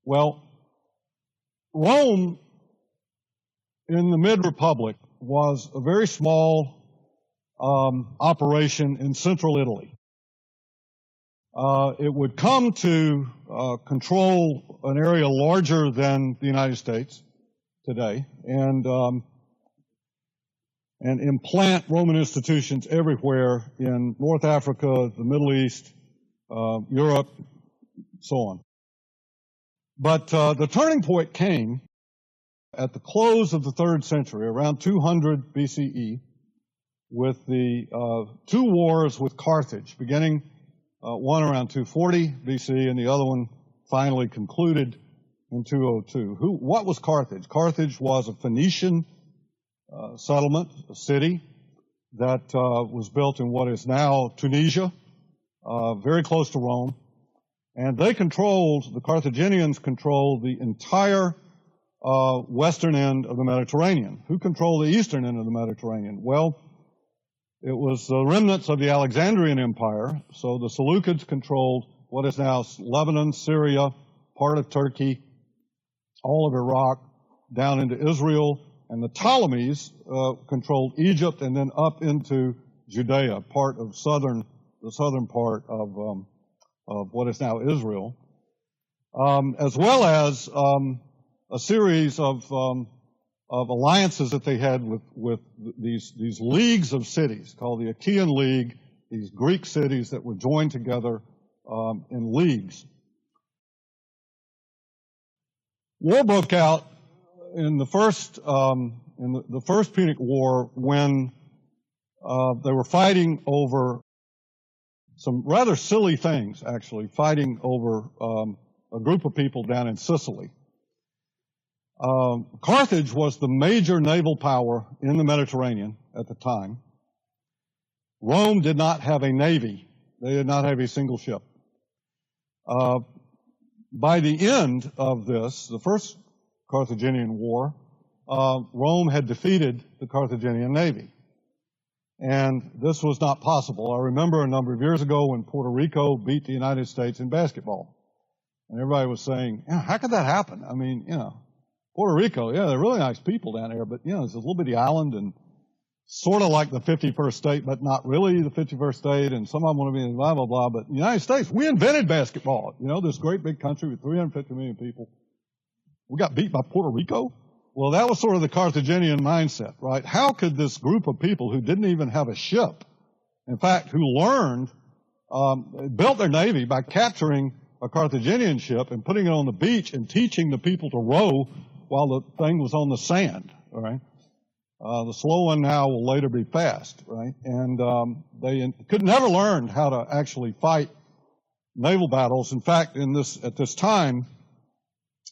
Well, Rome in the mid-Republic was a very small operation in central Italy. It would come to control an area larger than the United States today and implant Roman institutions everywhere in North Africa, the Middle East, Europe, so on. But the turning point came at the close of the 3rd century, around 200 BCE, with the two wars with Carthage, beginning one around 240 BC and the other one finally concluded in 202. What was Carthage? Carthage was a Phoenician settlement, a city that was built in what is now Tunisia, very close to Rome. And the Carthaginians controlled the entire western end of the Mediterranean. Who controlled the eastern end of the Mediterranean? Well, it was the remnants of the Alexandrian Empire. So the Seleucids controlled what is now Lebanon, Syria, part of Turkey, all of Iraq, down into Israel. And the Ptolemies controlled Egypt and then up into Judea, part of the southern part of what is now Israel, as well as a series of alliances that they had with these leagues of cities called the Achaean League, these Greek cities that were joined together in leagues. War broke out in the first Punic War when they were fighting over some rather silly things, actually, fighting over a group of people down in Sicily. Carthage was the major naval power in the Mediterranean at the time. Rome did not have a navy. They did not have a single ship. By the end of this, the first Carthaginian War, Rome had defeated the Carthaginian navy. And this was not possible. I remember a number of years ago when Puerto Rico beat the United States in basketball. And everybody was saying, how could that happen? I mean, Puerto Rico, they're really nice people down there, but, it's a little bitty island and sort of like the 51st state, but not really the 51st state, and some of them want to be in blah, blah, blah. But the United States, we invented basketball. This great big country with 350 million people. We got beat by Puerto Rico? Well, that was sort of the Carthaginian mindset, right? How could this group of people who didn't even have a ship, in fact, who built their navy by capturing a Carthaginian ship and putting it on the beach and teaching the people to row while the thing was on the sand, all right? The slow one now will later be fast, right? And they could never learn how to actually fight naval battles. In fact, at this time,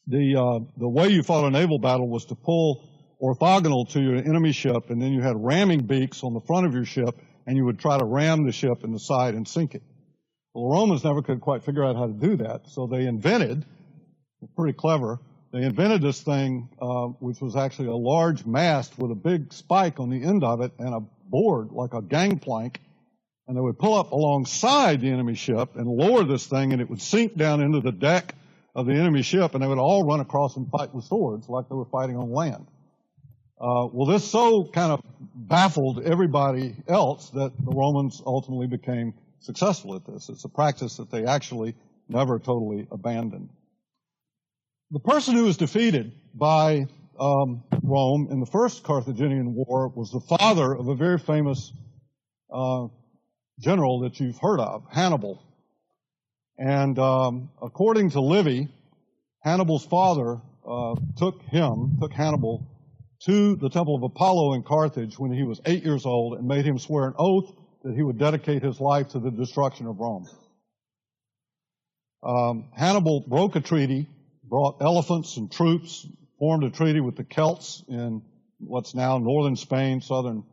the way you fought a naval battle was to pull orthogonal to your enemy ship, and then you had ramming beaks on the front of your ship, and you would try to ram the ship in the side and sink it. Well, the Romans never could quite figure out how to do that, so they invented, pretty clever, they invented this thing, which was actually a large mast with a big spike on the end of it and a board, like a gangplank, and they would pull up alongside the enemy ship and lower this thing, and it would sink down into the deck of the enemy ship, and they would all run across and fight with swords like they were fighting on land. Well, this so kind of baffled everybody else that the Romans ultimately became successful at this. It's a practice that they actually never totally abandoned. The person who was defeated by Rome in the first Carthaginian War was the father of a very famous general that you've heard of, Hannibal. And according to Livy, Hannibal's father took Hannibal to the temple of Apollo in Carthage when he was 8 years old and made him swear an oath that he would dedicate his life to the destruction of Rome. Hannibal broke a treaty, brought elephants and troops, formed a treaty with the Celts in what's now northern Spain, southern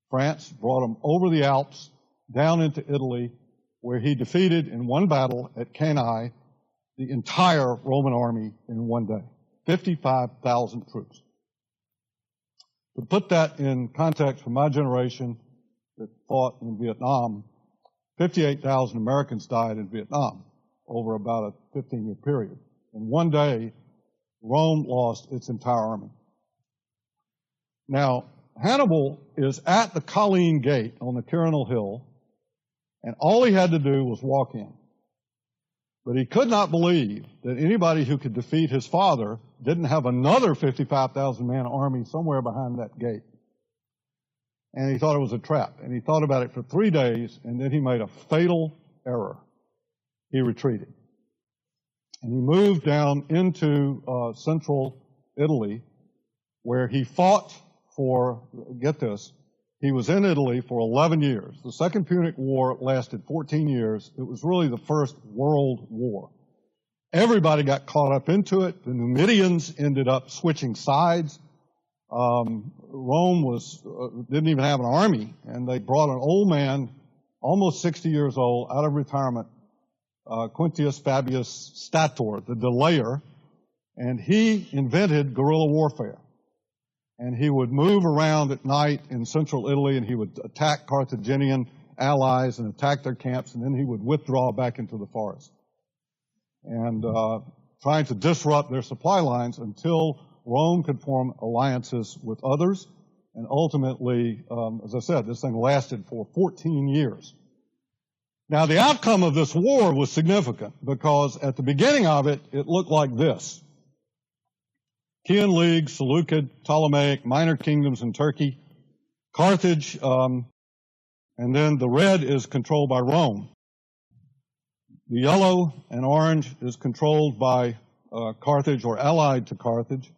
France, brought them over the Alps, down into Italy, where he defeated in one battle at Cannae the entire Roman army in one day, 55,000 troops. To put that in context for my generation that fought in Vietnam, 58,000 Americans died in Vietnam over about a 15-year period. In one day, Rome lost its entire army. Now, Hannibal is at the Colline Gate on the Quirinal Hill, and all he had to do was walk in. But he could not believe that anybody who could defeat his father didn't have another 55,000-man army somewhere behind that gate. And he thought it was a trap. And he thought about it for 3 days, and then he made a fatal error. He retreated. And he moved down into central Italy, where he fought for, get this, he was in Italy for 11 years. The Second Punic War lasted 14 years. It was really the first world war. Everybody got caught up into it. The Numidians ended up switching sides. Rome didn't even have an army, and they brought an old man, almost 60 years old, out of retirement, Quintius Fabius Stator, the delayer, and he invented guerrilla warfare. And he would move around at night in central Italy, and he would attack Carthaginian allies and attack their camps, and then he would withdraw back into the forest. And trying to disrupt their supply lines until Rome could form alliances with others. And ultimately, as I said, this thing lasted for 14 years. Now, the outcome of this war was significant because at the beginning of it, it looked like this. Chian League, Seleucid, Ptolemaic, minor kingdoms in Turkey, Carthage, and then the red is controlled by Rome. The yellow and orange is controlled by Carthage or allied to Carthage.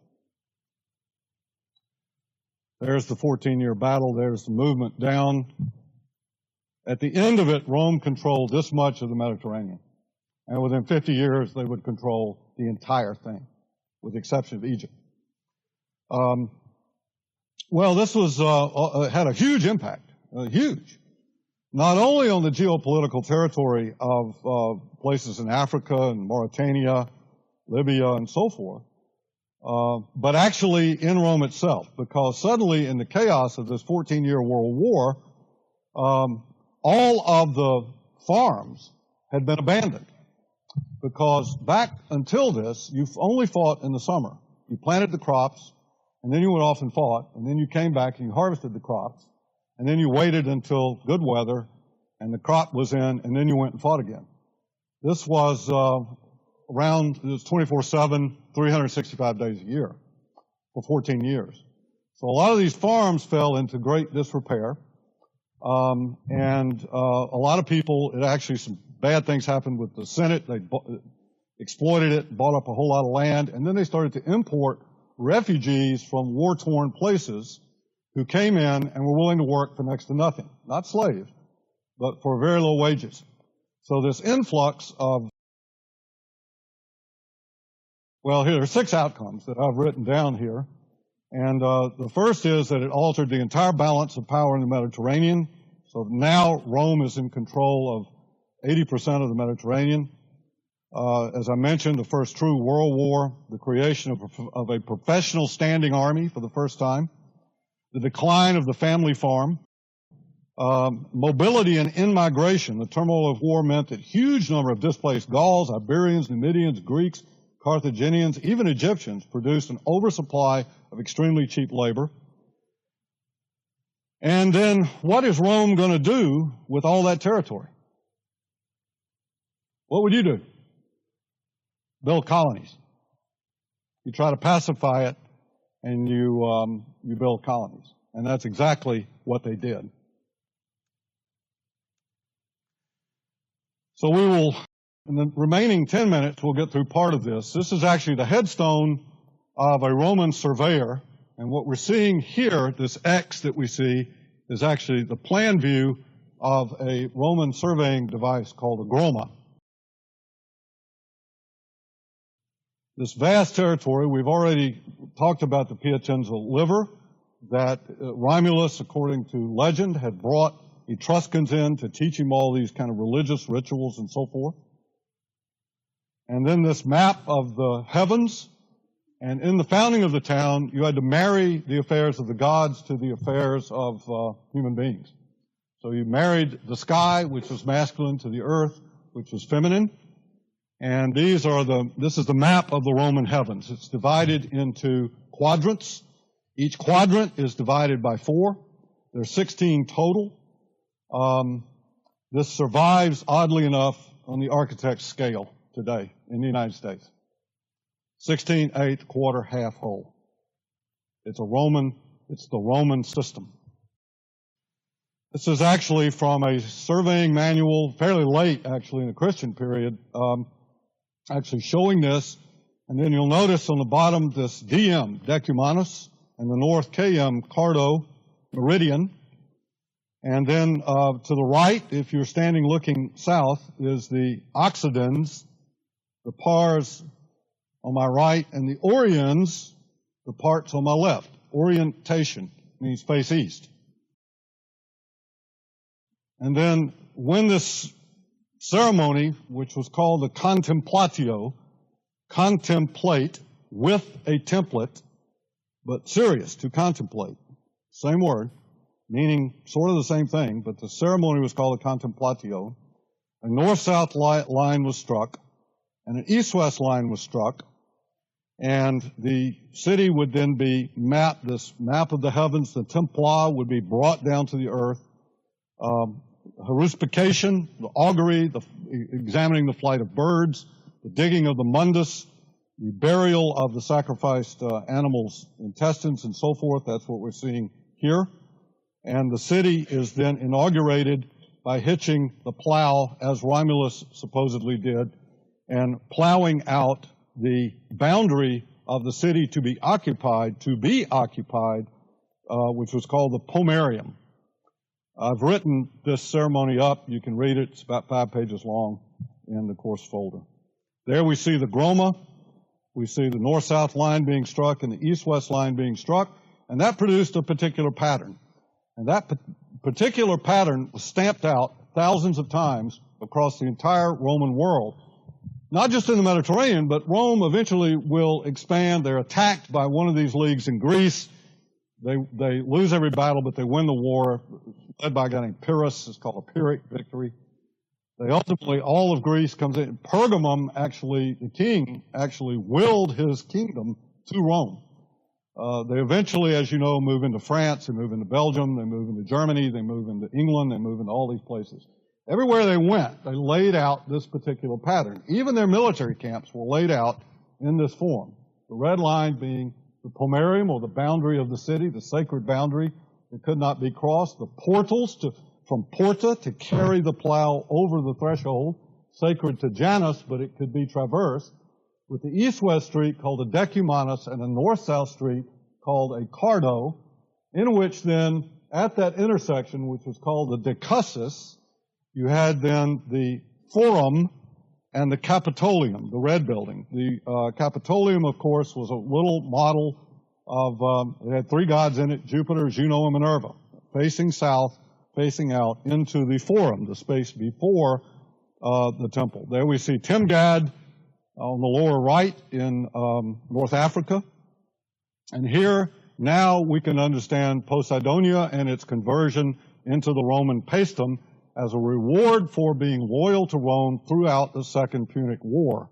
There's the 14-year battle. There's the movement down. At the end of it, Rome controlled this much of the Mediterranean. And within 50 years, they would control the entire thing, with the exception of Egypt. Well, this was had a huge impact, huge. Not only on the geopolitical territory of places in Africa and Mauritania, Libya, and so forth, but actually in Rome itself, because suddenly in the chaos of this 14-year world war, all of the farms had been abandoned. Because back until this, you only fought in the summer. You planted the crops, and then you went off and fought, and then you came back and you harvested the crops, and then you waited until good weather, and the crop was in, and then you went and fought again. This was it was 24/7, 365 days a year for 14 years. So a lot of these farms fell into great disrepair, and a lot of people, some bad things happened with the Senate. They exploited it, bought up a whole lot of land, and then they started to import refugees from war-torn places who came in and were willing to work for next to nothing. Not slaves, but for very low wages. So this influx of, well, here are 6 outcomes that I've written down here. And the first is that it altered the entire balance of power in the Mediterranean. So now Rome is in control of 80% of the Mediterranean. As I mentioned, the first true world war, the creation of a professional standing army for the first time, the decline of the family farm, mobility and in-migration. The turmoil of war meant that huge number of displaced Gauls, Iberians, Numidians, Greeks, Carthaginians, even Egyptians produced an oversupply of extremely cheap labor. And then what is Rome going to do with all that territory? What would you do? Build colonies. You try to pacify it, and you build colonies. And that's exactly what they did. So we will, in the remaining 10 minutes, we'll get through part of this. This is actually the headstone of a Roman surveyor. And what we're seeing here, this X that we see, is actually the plan view of a Roman surveying device called a groma. This vast territory, we've already talked about the Piacenza liver that Romulus, according to legend, had brought Etruscans in to teach him all these kind of religious rituals and so forth. And then this map of the heavens, and in the founding of the town, you had to marry the affairs of the gods to the affairs of human beings. So you married the sky, which was masculine, to the earth, which was feminine. And this is the map of the Roman heavens. It's divided into quadrants. Each quadrant is divided by 4. There's 16 total. This survives, oddly enough, on the architect's scale today in the United States. 16, eighth, quarter, half, whole. It's the Roman system. This is actually from a surveying manual, fairly late actually in the Christian period, actually showing this. And then you'll notice on the bottom this DM, decumanus, and the north KM, cardo, meridian. And then to the right, if you're standing looking south, is the occidens, the pars on my right, and the oriens, the parts on my left. Orientation means face east. And then when this ceremony, which was called the contemplatio, contemplate with a template, but serious, to contemplate, same word, meaning sort of the same thing, but the ceremony was called a contemplatio. A north-south line was struck, and an east-west line was struck, and the city would then be mapped, this map of the heavens, the templa would be brought down to the earth. Haruspication, the augury, examining the flight of birds, the digging of the mundus, the burial of the sacrificed animals' intestines and so forth. That's what we're seeing here. And the city is then inaugurated by hitching the plow, as Romulus supposedly did, and plowing out the boundary of the city to be occupied, which was called the pomerium. I've written this ceremony up. You can read it. It's about 5 pages long in the course folder. There we see the groma. We see the north-south line being struck and the east-west line being struck, and that produced a particular pattern. And that particular pattern was stamped out thousands of times across the entire Roman world. Not just in the Mediterranean, but Rome eventually will expand. They're attacked by one of these leagues in Greece. They lose every battle, but they win the war, led by a guy named Pyrrhus. It's called a Pyrrhic victory. They ultimately, all of Greece comes in. Pergamum, actually, the king actually willed his kingdom to Rome. They eventually, as you know, move into France, they move into Belgium, they move into Germany, they move into England, they move into all these places. Everywhere they went, they laid out this particular pattern. Even their military camps were laid out in this form. The red line being the pomerium, or the boundary of the city, the sacred boundary that could not be crossed. The portals from porta to carry the plow over the threshold, sacred to Janus, but it could be traversed. With the east-west street called a decumanus and a north-south street called a cardo, in which then, at that intersection, which was called the decussus, you had then the forum and the Capitolium, the red building. The Capitolium, of course, was a little model of, it had 3 gods in it, Jupiter, Juno, and Minerva, facing south, facing out into the forum, the space before the temple. There we see Timgad on the lower right in North Africa. And here, now we can understand Poseidonia and its conversion into the Roman paestum as a reward for being loyal to Rome throughout the Second Punic War.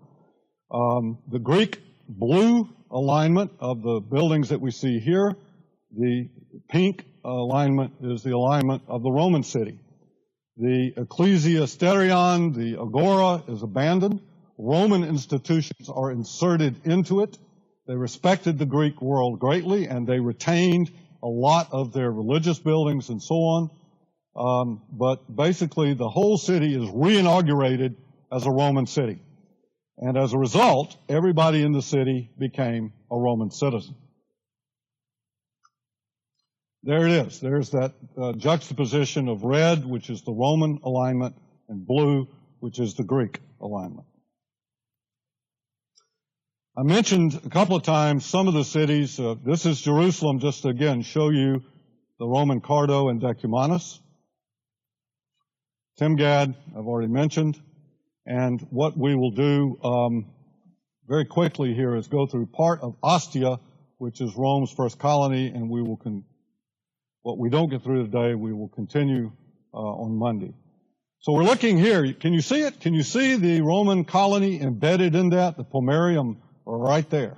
The Greek blue alignment of the buildings that we see here, the pink alignment is the alignment of the Roman city. The ecclesiasterion, the agora, is abandoned. Roman institutions are inserted into it. They respected the Greek world greatly, and they retained a lot of their religious buildings and so on. But basically, the whole city is reinaugurated as a Roman city. And as a result, everybody in the city became a Roman citizen. There it is. There's that juxtaposition of red, which is the Roman alignment, and blue, which is the Greek alignment. I mentioned a couple of times some of the cities. This is Jerusalem, just to again show you the Roman cardo and decumanus. Timgad, I've already mentioned. And what we will do very quickly here is go through part of Ostia, which is Rome's first colony, and we will what we don't get through today, we will continue on Monday. So we're looking here. Can you see it? Can you see the Roman colony embedded in that? The Pomerium right there.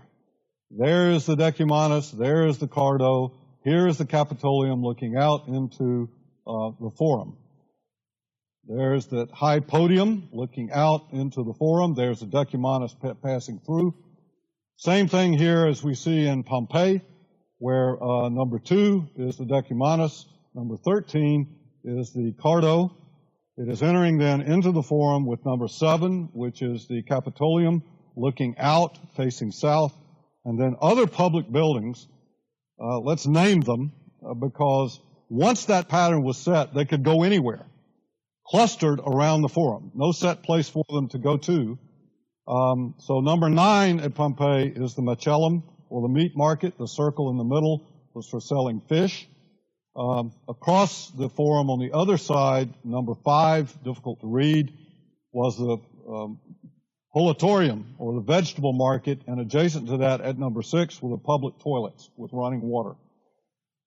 There's the Decumanus. There's the Cardo. Here's the Capitolium looking out into the Forum. There's that high podium looking out into the Forum. There's the Decumanus passing through. Same thing here as we see in Pompeii, where number 2 is the Decumanus. Number 13 is the Cardo. It is entering then into the Forum with number 7, which is the Capitolium, looking out, facing south. And then other public buildings, let's name them, because once that pattern was set, they could go anywhere, clustered around the Forum. No set place for them to go to. So number 9 at Pompeii is the Macellum, or the meat market. The circle in the middle was for selling fish. Across the Forum on the other side, number 5, difficult to read, was the Holatorium, or the vegetable market, and adjacent to that at number 6 were the public toilets with running water.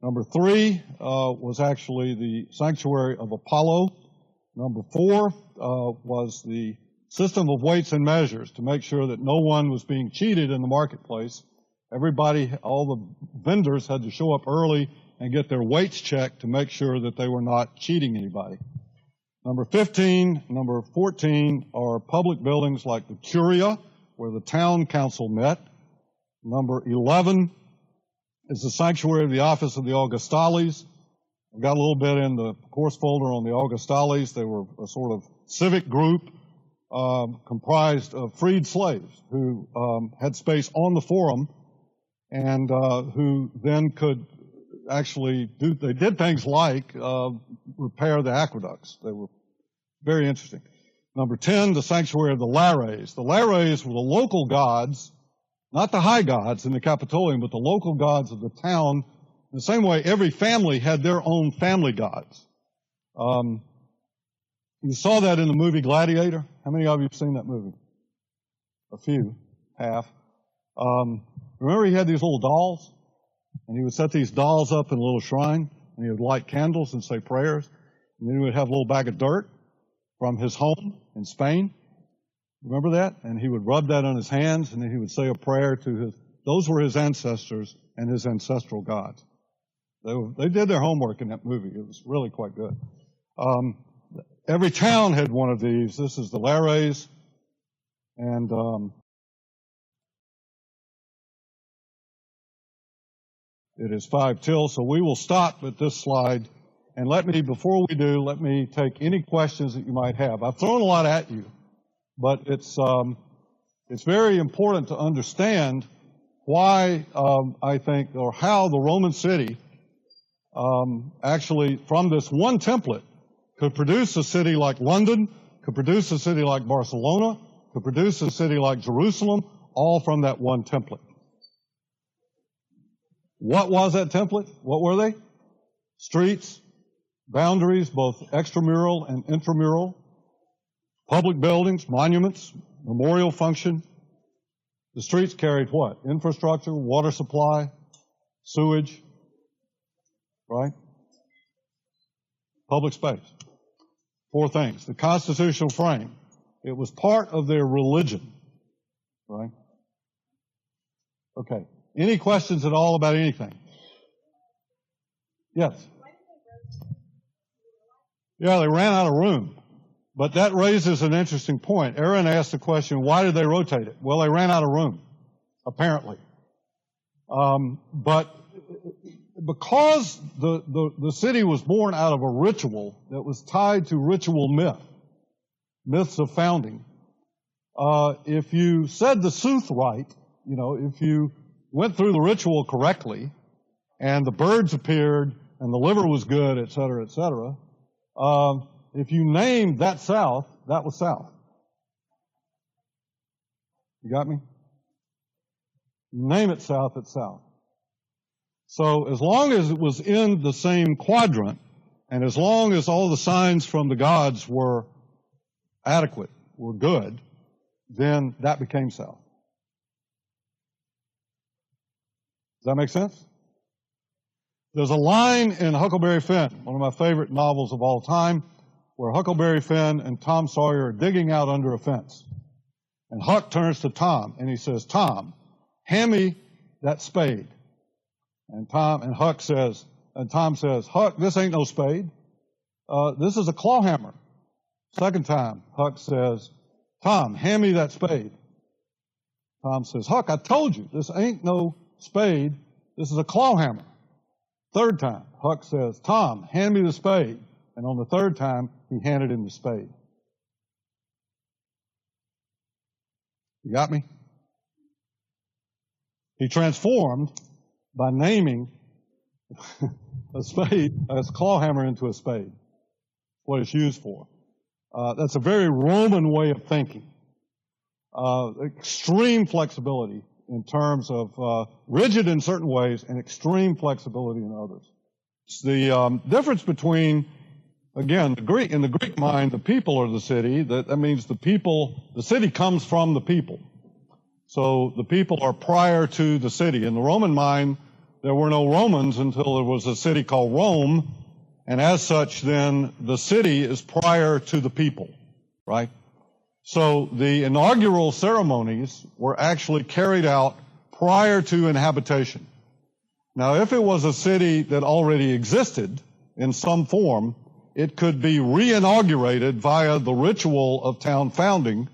Number 3 was actually the sanctuary of Apollo. Number 4 was the system of weights and measures to make sure that no one was being cheated in the marketplace. Everybody, all the vendors had to show up early and get their weights checked to make sure that they were not cheating anybody. Number 15, number 14 are public buildings like the Curia, where the town council met. Number 11 is the sanctuary of the office of the Augustales. I've got a little bit in the course folder on the Augustales. They were a sort of civic group comprised of freed slaves who had space on the Forum and who then could actually they did things like repair the aqueducts. They were very interesting. Number 10, the sanctuary of the Lares. The Lares were the local gods, not the high gods in the Capitolium, but the local gods of the town. In the same way, every family had their own family gods. You saw that in the movie Gladiator. How many of you have seen that movie? A few, half. Remember he had these little dolls? And he would set these dolls up in a little shrine, and he would light candles and say prayers. And then he would have a little bag of dirt from his home in Spain. Remember that? And he would rub that on his hands, and then he would say a prayer to those were his ancestors and his ancestral gods. They did their homework in that movie. It was really quite good. Every town had one of these. This is the Lares, and it is 5 till, so we will stop at this slide. And before we do, let me take any questions that you might have. I've thrown a lot at you, but it's very important to understand why I think, or how the Roman city actually, from this one template, could produce a city like London, could produce a city like Barcelona, could produce a city like Jerusalem, all from that one template. What was that template? What were they? Streets, boundaries, both extramural and intramural, public buildings, monuments, memorial function. The streets carried what? Infrastructure, water supply, sewage, right? Public space. 4 things. The constitutional frame. It was part of their religion, right? Okay. Any questions at all about anything? Yes? Yeah, they ran out of room. But that raises an interesting point. Aaron asked the question, why did they rotate it? Well, they ran out of room, apparently. But because the city was born out of a ritual that was tied to ritual myths of founding, if you said the sooth right, if you went through the ritual correctly, and the birds appeared, and the liver was good, et cetera, if you named that south, that was south. You got me? You name it south, it's south. So as long as it was in the same quadrant, and as long as all the signs from the gods were adequate, were good, then that became south. Does that make sense? There's a line in Huckleberry Finn, one of my favorite novels of all time, where Huckleberry Finn and Tom Sawyer are digging out under a fence. And Huck turns to Tom and he says, Tom, hand me that spade. And Tom says, Huck, this ain't no spade. This is a claw hammer. Second time, Huck says, Tom, hand me that spade. Tom says, Huck, I told you, this ain't no spade. This is a claw hammer. Third time, Huck says, Tom, hand me the spade. And on the third time, he handed him the spade. You got me? He transformed by naming a spade, a claw hammer into a spade. What it's used for. That's a very Roman way of thinking. Extreme flexibility in terms of rigid in certain ways and extreme flexibility in others. It's the difference between, again, in the Greek mind, the people are the city. That means the city comes from the people. So the people are prior to the city. In the Roman mind, there were no Romans until there was a city called Rome, and as such, then, the city is prior to the people, right? So the inaugural ceremonies were actually carried out prior to inhabitation. Now, if it was a city that already existed in some form, it could be reinaugurated via the ritual of town founding.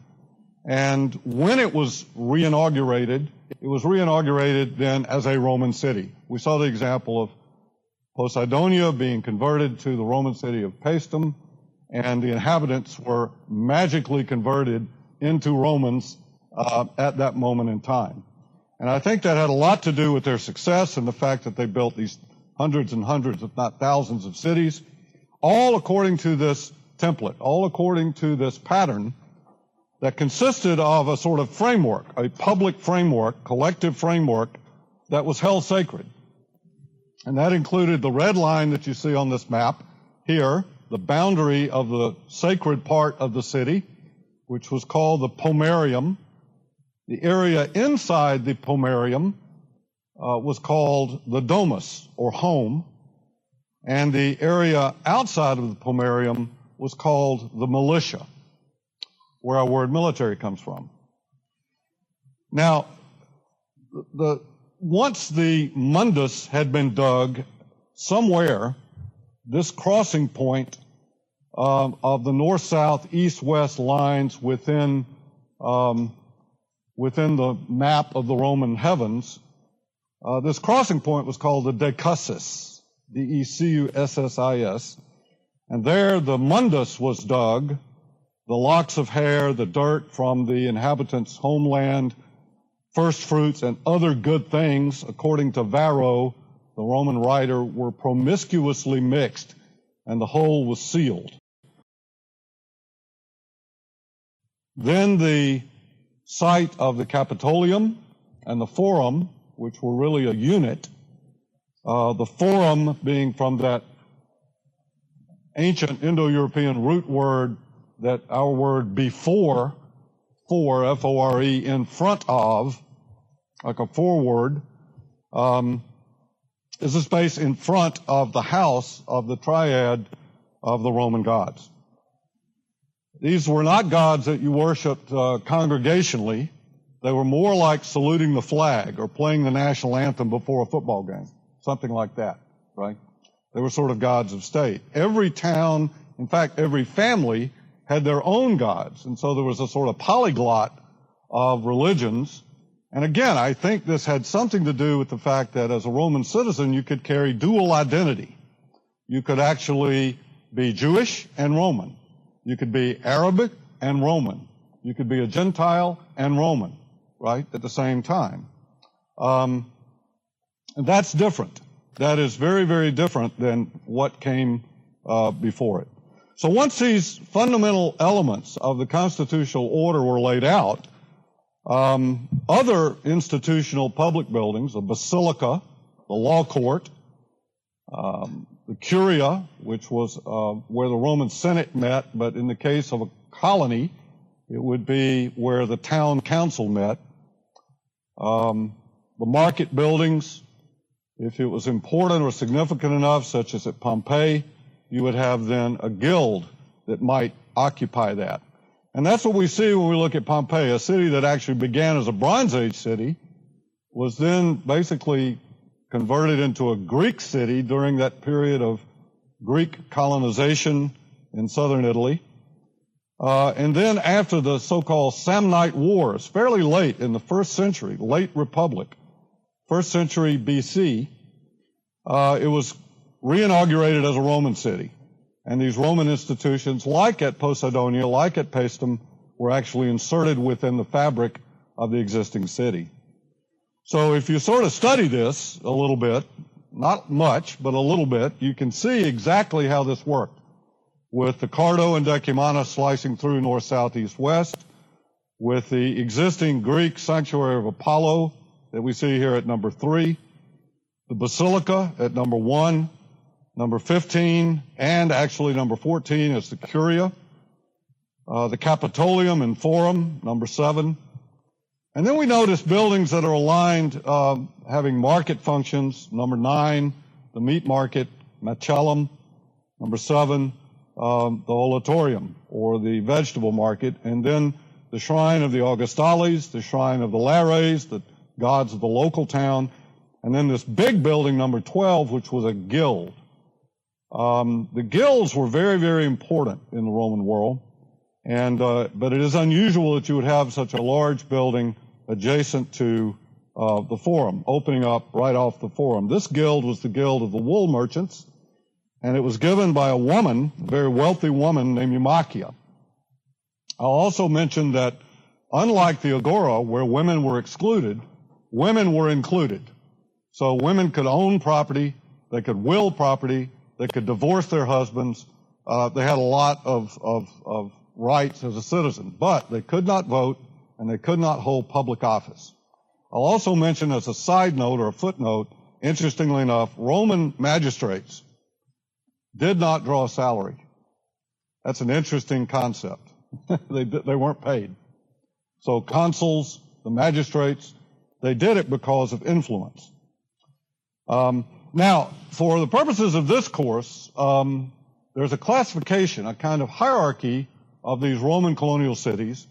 And when it was reinaugurated, it was reinaugurated then as a Roman city. We saw the example of Poseidonia being converted to the Roman city of Paestum, and the inhabitants were magically converted into Romans at that moment in time. And I think that had a lot to do with their success and the fact that they built these hundreds and hundreds, if not thousands, of cities, all according to this template, all according to this pattern that consisted of a sort of framework, a public framework, collective framework that was held sacred. And that included the red line that you see on this map here, the boundary of the sacred part of the city, which was called the pomerium. The area inside the pomerium was called the domus, or home, and the area outside of the pomerium was called the militia, where our word military comes from. Now, once the mundus had been dug somewhere, this crossing point of the north, south, east, west lines within the map of the Roman heavens, this crossing point was called the Decussis, D-E-C-U-S-S-I-S, and there the mundus was dug, the locks of hair, the dirt from the inhabitants' homeland, first fruits, and other good things, according to Varro, the Roman writer, were promiscuously mixed, and the whole was sealed. Then the site of the Capitolium and the Forum, which were really a unit, the Forum being from that ancient Indo-European root word that our word before, F-O-R-E, in front of, like a foreword, is a space in front of the house of the triad of the Roman gods. These were not gods that you worshiped congregationally. They were more like saluting the flag or playing the national anthem before a football game, something like that, right? They were sort of gods of state. Every town, in fact, every family had their own gods, and so there was a sort of polyglot of religions. And again, I think this had something to do with the fact that as a Roman citizen, you could carry dual identity. You could actually be Jewish and Roman. You could be Arabic and Roman. You could be a Gentile and Roman, right, at the same time. And that's different. That is very, very different than what came before it. So once these fundamental elements of the constitutional order were laid out, other institutional public buildings, a basilica, the law court, the curia, which was where the Roman Senate met, but in the case of a colony, it would be where the town council met. The market buildings, if it was important or significant enough, such as at Pompeii, you would have then a guild that might occupy that. And that's what we see when we look at Pompeii, a city that actually began as a Bronze Age city, was then basically converted into a Greek city during that period of Greek colonization in southern Italy. And then after the so-called Samnite Wars, fairly late in the first century, late Republic, first century BC, it was reinaugurated as a Roman city. And these Roman institutions, like at Poseidonia, like at Paestum, were actually inserted within the fabric of the existing city. So if you sort of study this a little bit, not much, but a little bit, you can see exactly how this worked, with the Cardo and Decumana slicing through north, south, east, west, with the existing Greek sanctuary of Apollo that we see here at number 3, the Basilica at number 1, number 15, and actually number 14 is the Curia, the Capitolium and Forum, number 7. And then we notice buildings that are aligned, having market functions, number 9, the meat market, Macellum, number 7, the Olatorium, or the vegetable market, and then the shrine of the Augustales, the shrine of the Lares, the gods of the local town, and then this big building, number 12, which was a guild. The guilds were very, very important in the Roman world, and but it is unusual that you would have such a large building adjacent to the Forum, opening up right off the Forum. This guild was the Guild of the Wool Merchants, and it was given by a woman, a very wealthy woman named Eumachia. I'll also mention that unlike the Agora, where women were excluded, women were included. So women could own property, they could will property, they could divorce their husbands. They had a lot of rights as a citizen, but they could not vote and they could not hold public office. I'll also mention as a side note or a footnote, interestingly enough, Roman magistrates did not draw a salary. That's an interesting concept. They weren't paid. So consuls, the magistrates, they did it because of influence. Now, for the purposes of this course, there's a classification, a kind of hierarchy of these Roman colonial cities.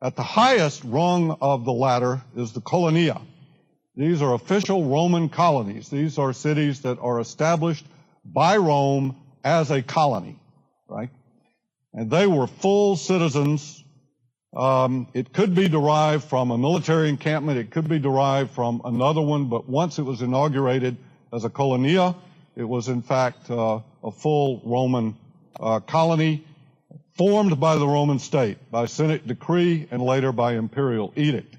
At the highest rung of the ladder is the Colonia. These are official Roman colonies. These are cities that are established by Rome as a colony, right? And they were full citizens. It could be derived from a military encampment. It could be derived from another one, but once it was inaugurated as a colonia, it was in fact a full Roman colony formed by the Roman state, by Senate decree and later by imperial edict.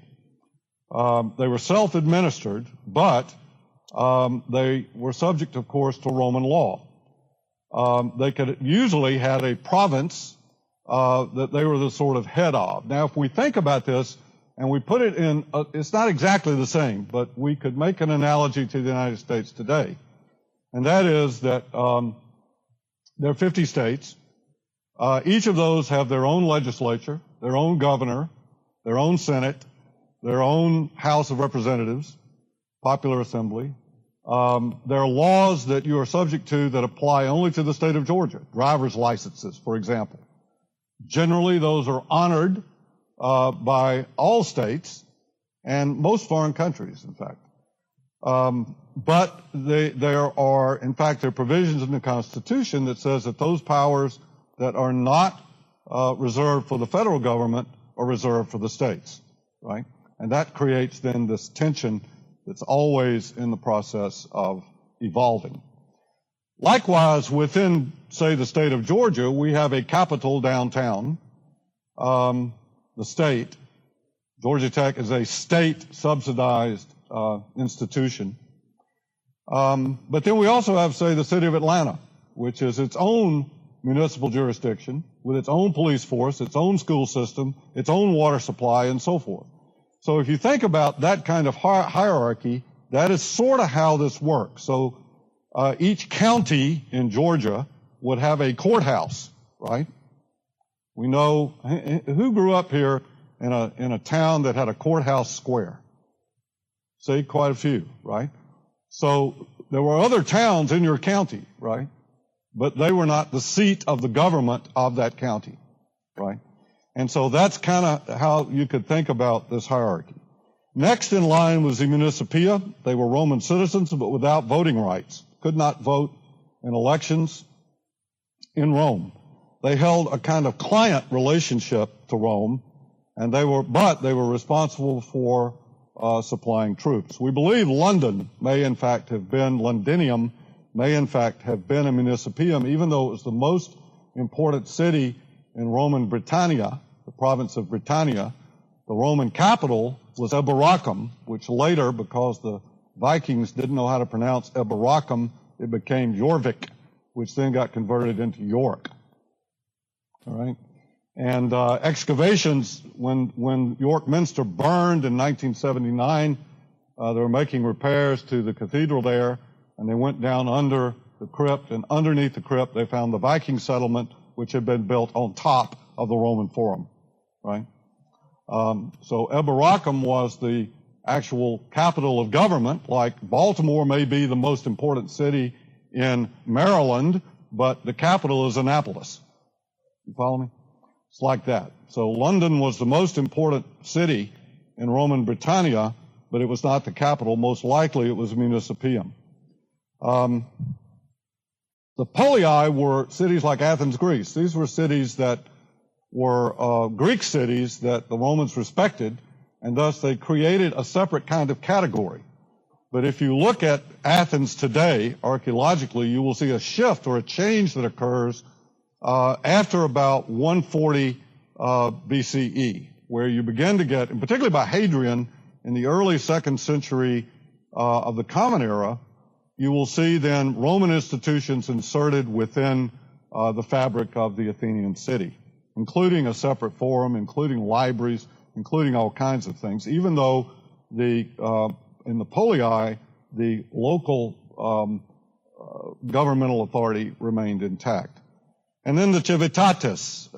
They were self-administered, but they were subject, of course, to Roman law. They could usually had a province that they were the sort of head of. Now, if we think about this and we put it in, it's not exactly the same, but we could make an analogy to the United States today. And that is that there are 50 states. Each of those have their own legislature, their own governor, their own Senate, their own House of Representatives, popular assembly. There are laws that you are subject to that apply only to the state of Georgia, driver's licenses, for example. Generally, those are honored by all states and most foreign countries, in fact. But there are, in fact, there are provisions in the Constitution that says that those powers that are not reserved for the federal government are reserved for the states, right? And that creates then this tension that's always in the process of evolving. Likewise, within, say, the state of Georgia, we have a capital downtown, the state. Georgia Tech is a state-subsidized institution. But then we also have, say, the city of Atlanta, which is its own municipal jurisdiction with its own police force, its own school system, its own water supply, and so forth. So if you think about that kind of hierarchy, that is sort of how this works. So each county in Georgia would have a courthouse, right? We know, who grew up here in a town that had a courthouse square? See, quite a few, right? So there were other towns in your county, right? but they were not the seat of the government of that county, right? And so that's kind of how you could think about this hierarchy. Next in line was the municipia. They were Roman citizens, but without voting rights. Could not vote in elections in Rome. They held a kind of client relationship to Rome, and they were responsible for supplying troops. We believe London may in fact have been, Londinium may in fact have been a municipium, even though it was the most important city in Roman Britannia, the province of Britannia. The Roman capital was Eboracum, which later, because the Vikings didn't know how to pronounce Eboracum, it became Jorvik, which then got converted into York. All right? And excavations, when York Minster burned in 1979, they were making repairs to the cathedral there, and they went down under the crypt, and underneath the crypt they found the Viking settlement, which had been built on top of the Roman Forum, right? So Eboracum was the actual capital of government, like Baltimore may be the most important city in Maryland, but the capital is Annapolis. You follow me? It's like that. So London was the most important city in Roman Britannia, but it was not the capital. Most likely it was a municipium. The polii were cities like Athens, Greece. These were cities that were Greek cities that the Romans respected, and thus they created a separate kind of category. But if you look at Athens today, archaeologically, you will see a shift or a change that occurs after about 140 BCE, where you begin to get, and particularly by Hadrian in the early 2nd century of the Common Era, you will see then Roman institutions inserted within the fabric of the Athenian city, including a separate forum, including libraries, including all kinds of things, even though in the polii, the local governmental authority remained intact. And then the civitates.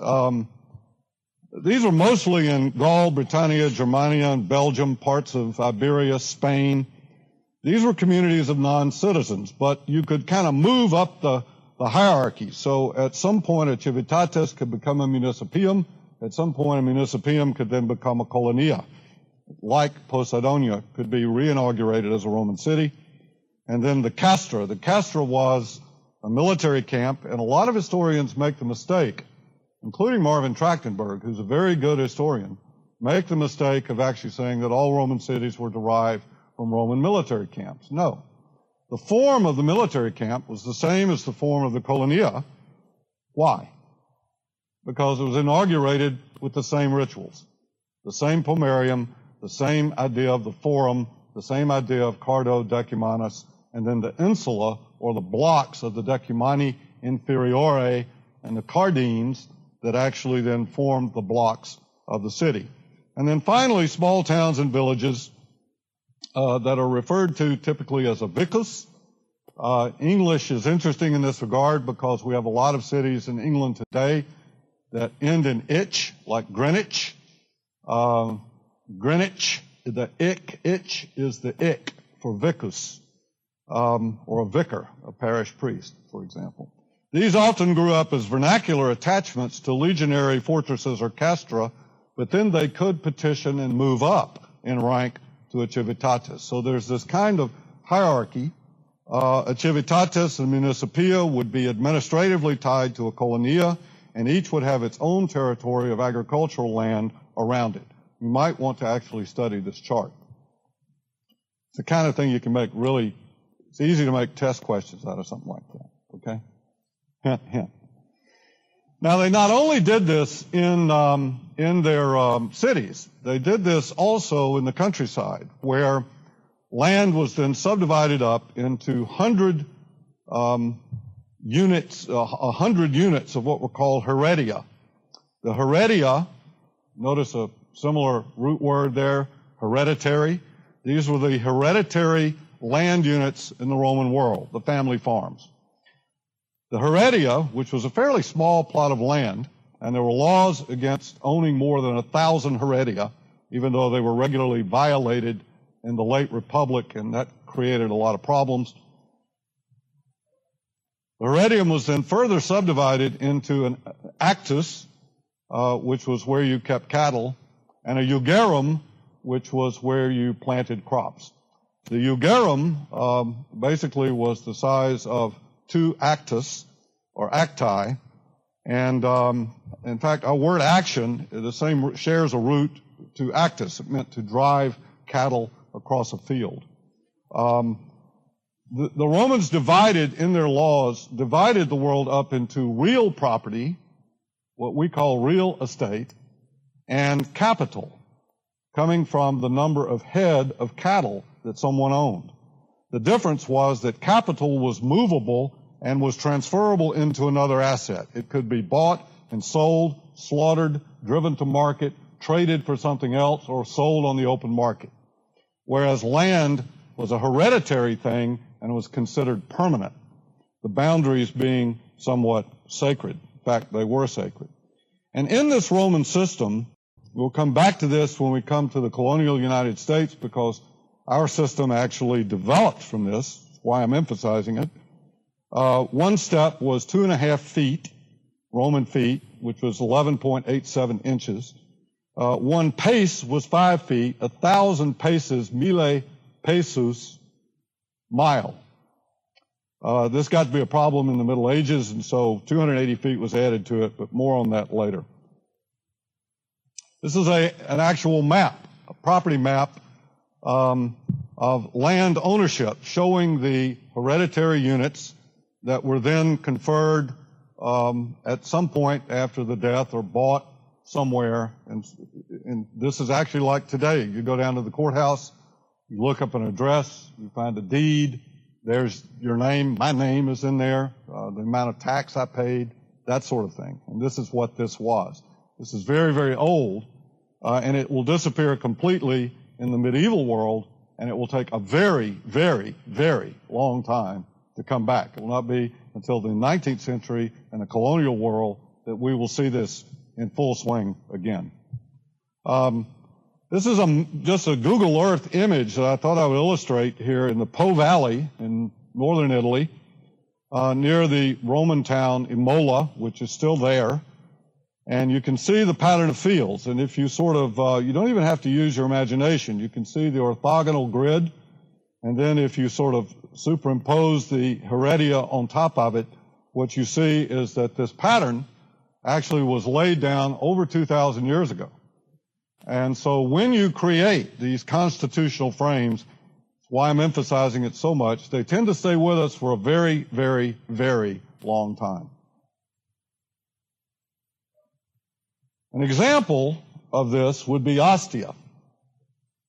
These were mostly in Gaul, Britannia, Germania, and Belgium, parts of Iberia, Spain. These were communities of non-citizens, but you could kind of move up the hierarchy. So at some point, a civitatis could become a municipium. At some point, a municipium could then become a colonia, like Poseidonia could be reinaugurated as a Roman city. And then the castra. The castra was a military camp, and a lot of historians make the mistake, including Marvin Trachtenberg, who's a very good historian, make the mistake of actually saying that all Roman cities were derived from Roman military camps. No. The form of the military camp was the same as the form of the colonia. Why? Because it was inaugurated with the same rituals, the same pomerium, the same idea of the forum, the same idea of cardo decumanus, and then the insula, or the blocks of the decumani inferiore and the cardines that actually then formed the blocks of the city. And then finally, small towns and villages that are referred to typically as a vicus. English is interesting in this regard because we have a lot of cities in England today that end in ich, like Greenwich. Greenwich, the ich is the ick for vicus, or a vicar, a parish priest, for example. These often grew up as vernacular attachments to legionary fortresses or castra, but then they could petition and move up in rank to a civitatis. So there's this kind of hierarchy. A civitatis and municipia would be administratively tied to a colonia, and each would have its own territory of agricultural land around it. You might want to actually study this chart. It's the kind of thing you can make really, it's easy to make test questions out of something like that, okay? Hint, hint. Now, they not only did this in their cities, they did this also in the countryside, where land was then subdivided up into 100 units, 100 units of what were called heredia. The heredia, notice a similar root word there, hereditary. These were the hereditary land units in the Roman world, the family farms. The heredia, which was a fairly small plot of land, and there were laws against owning more than 1,000 heredia, even though they were regularly violated in the late Republic, and that created a lot of problems. The Heredium was then further subdivided into an actus, which was where you kept cattle, and a Eugerum, which was where you planted crops. The Eugerum basically was the size of 2 actus, or acti, and in fact, our word action, the same shares a root to actus. It meant to drive cattle across a field. The Romans divided in their laws, divided the world up into real property, what we call real estate, and capital, coming from the number of head of cattle that someone owned. The difference was that capital was movable and was transferable into another asset. It could be bought and sold, slaughtered, driven to market, traded for something else, or sold on the open market. Whereas land was a hereditary thing and was considered permanent, the boundaries being somewhat sacred. In fact, they were sacred. And in this Roman system, we'll come back to this when we come to the colonial United States, because our system actually developed from this. That's why I'm emphasizing it. One step was 2.5 feet, Roman feet, which was 11.87 inches. One pace was 5 feet, 1,000 paces, mille pesus, mile. This got to be a problem in the Middle Ages, and so 280 feet was added to it, but more on that later. This is an actual map, a property map of land ownership, showing the hereditary units that were then conferred at some point after the death or bought somewhere. And this is actually like today. You go down to the courthouse, you look up an address, you find a deed, there's your name, my name is in there, the amount of tax I paid, that sort of thing. And this is what this was. This is very, very old, and it will disappear completely in the medieval world, and it will take a very, very, very long time to come back. It will not be until the 19th century and the colonial world that we will see this in full swing again. This is just a Google Earth image that I thought I would illustrate here in the Po Valley in northern Italy, near the Roman town Imola, which is still there. And you can see the pattern of fields. And if you sort of, you don't even have to use your imagination. You can see the orthogonal grid. And then if you sort of superimpose the heredia on top of it, what you see is that this pattern actually was laid down over 2,000 years ago. And so when you create these constitutional frames, why I'm emphasizing it so much, they tend to stay with us for a very, very, very long time. An example of this would be Ostia.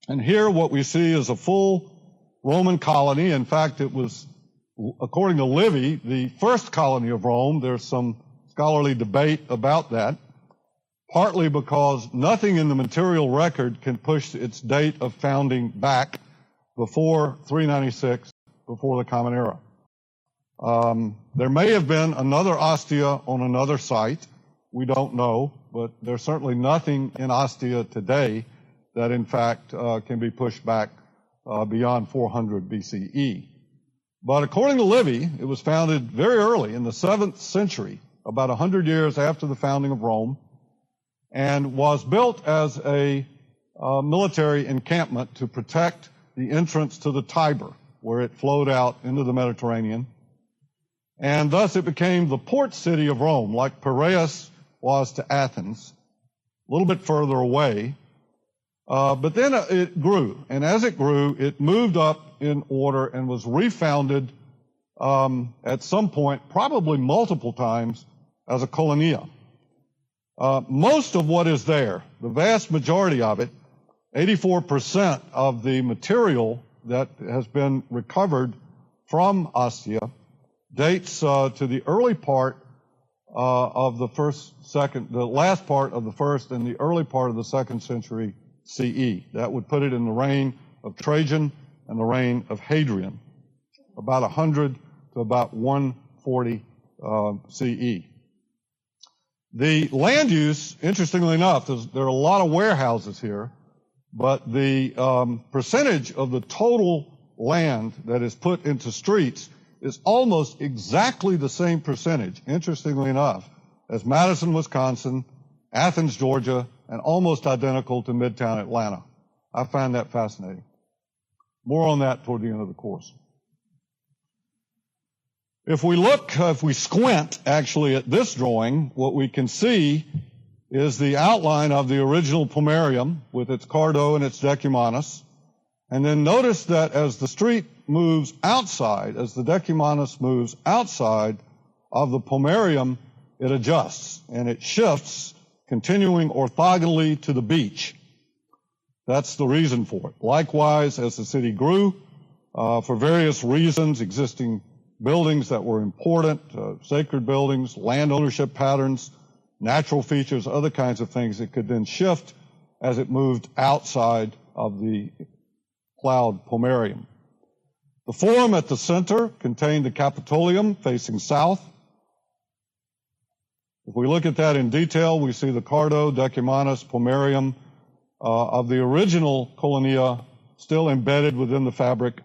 And here what we see is a full Roman colony. In fact, it was, according to Livy, the first colony of Rome. There's some scholarly debate about that, partly because nothing in the material record can push its date of founding back before 396, before the Common Era. There may have been another Ostia on another site. We don't know, but there's certainly nothing in Ostia today that, in fact, can be pushed back beyond 400 BCE. But according to Livy, it was founded very early in the 7th century, about 100 years after the founding of Rome, and was built as a military encampment to protect the entrance to the Tiber, where it flowed out into the Mediterranean. And thus it became the port city of Rome, like Piraeus was to Athens, a little bit further away. But then it grew, and as it grew, it moved up in order and was refounded at some point, probably multiple times, as a colonia. Most of what is there, the vast majority of it, 84% of the material that has been recovered from Ostia dates to the early part of the the last part of the first and the early part of the 2nd century CE. That would put it in the reign of Trajan and the reign of Hadrian, about 100 to about 140 CE. The land use, interestingly enough, there are a lot of warehouses here, but the percentage of the total land that is put into streets is almost exactly the same percentage, interestingly enough, as Madison, Wisconsin, Athens, Georgia, and almost identical to Midtown Atlanta. I find that fascinating. More on that toward the end of the course. If we squint actually at this drawing, what we can see is the outline of the original pomerium with its cardo and its decumanus. And then notice that as the street moves outside, as the decumanus moves outside of the pomerium, it adjusts and it shifts, continuing orthogonally to the beach. That's the reason for it. Likewise, as the city grew, for various reasons, existing buildings that were important, sacred buildings, land ownership patterns, natural features, other kinds of things, it could then shift as it moved outside of the cloud pomerium. The forum at the center contained the Capitolium facing south. If we look at that in detail, we see the cardo, decumanus, pomerium of the original colonia still embedded within the fabric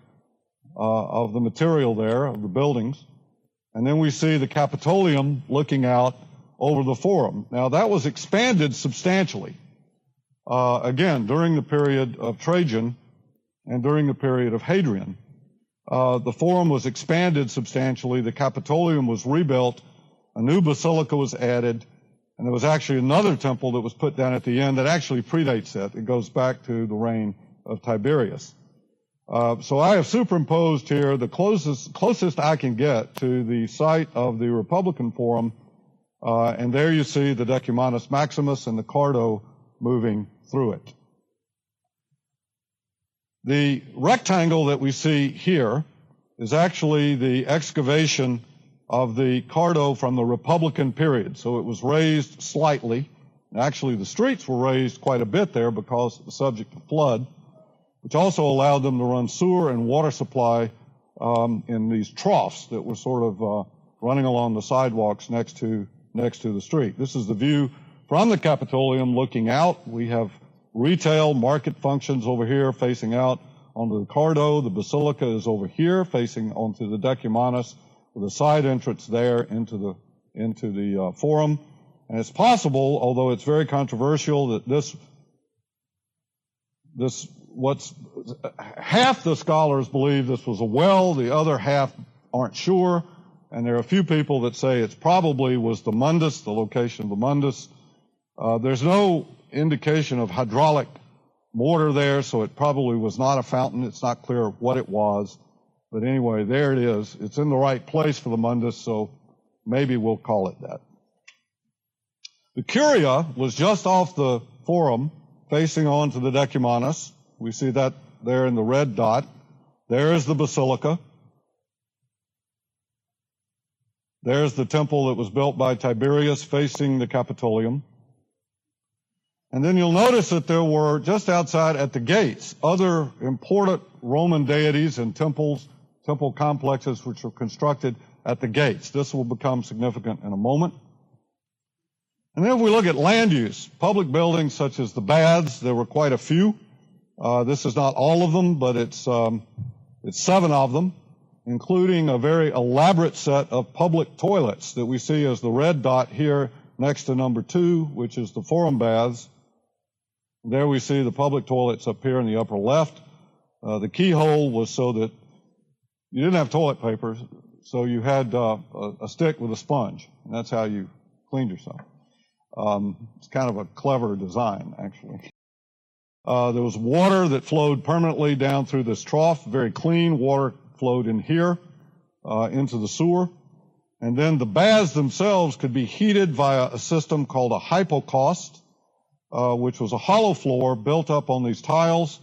of the material there, of the buildings. And then we see the Capitolium looking out over the forum. Now that was expanded substantially, again, during the period of Trajan and during the period of Hadrian. The forum was expanded substantially, the Capitolium was rebuilt, a new basilica was added, and there was actually another temple that was put down at the end that actually predates it. It goes back to the reign of Tiberius. So I have superimposed here the closest I can get to the site of the Republican Forum, and there you see the Decumanus Maximus and the cardo moving through it. The rectangle that we see here is actually the excavation of the cardo from the Republican period. So it was raised slightly. Actually, the streets were raised quite a bit there because of the subject of flood, which also allowed them to run sewer and water supply in these troughs that were sort of running along the sidewalks next to the street. This is the view from the Capitolium looking out. We have retail market functions over here facing out onto the cardo. The basilica is over here facing onto the decumanus with a side entrance there into the forum. And it's possible, although it's very controversial, that what's half the scholars believe this was a well, the other half aren't sure, and there are a few people that say it probably was the mundus, the location of the mundus. There's no indication of hydraulic mortar there, so it probably was not a fountain. It's not clear what it was, but anyway, there it is. It's in the right place for the mundus, so maybe we'll call it that. The curia was just off the forum, facing on to the decumanus. We see that there in the red dot. There is the basilica. There's the temple that was built by Tiberius facing the Capitolium. And then you'll notice that there were, just outside at the gates, other important Roman deities and temple complexes which were constructed at the gates. This will become significant in a moment. And then if we look at land use, public buildings such as the baths, there were quite a few. This is not all of them, but it's 7 of them, including a very elaborate set of public toilets that we see as the red dot here next to number 2, which is the forum baths. There we see the public toilets up here in the upper left. The keyhole was so that you didn't have toilet paper, so you had a stick with a sponge, and that's how you cleaned yourself. It's kind of a clever design, actually. There was water that flowed permanently down through this trough, very clean water flowed in here into the sewer. And then the baths themselves could be heated via a system called a hypocaust, which was a hollow floor built up on these tiles